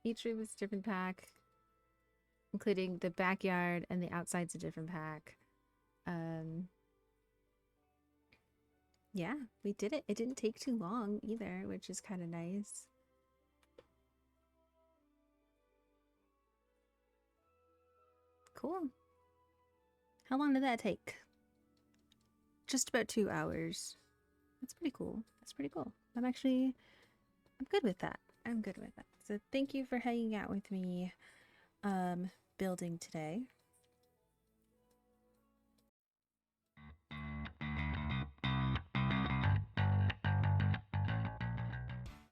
Each room is a different pack, including the backyard and the outside's a different pack. Yeah, we did it. It didn't take too long either, which is kind of nice. Cool. How long did that take? Just about 2 hours. That's pretty cool. That's pretty cool. I'm good with that. I'm good with that. So thank you for hanging out with me building today.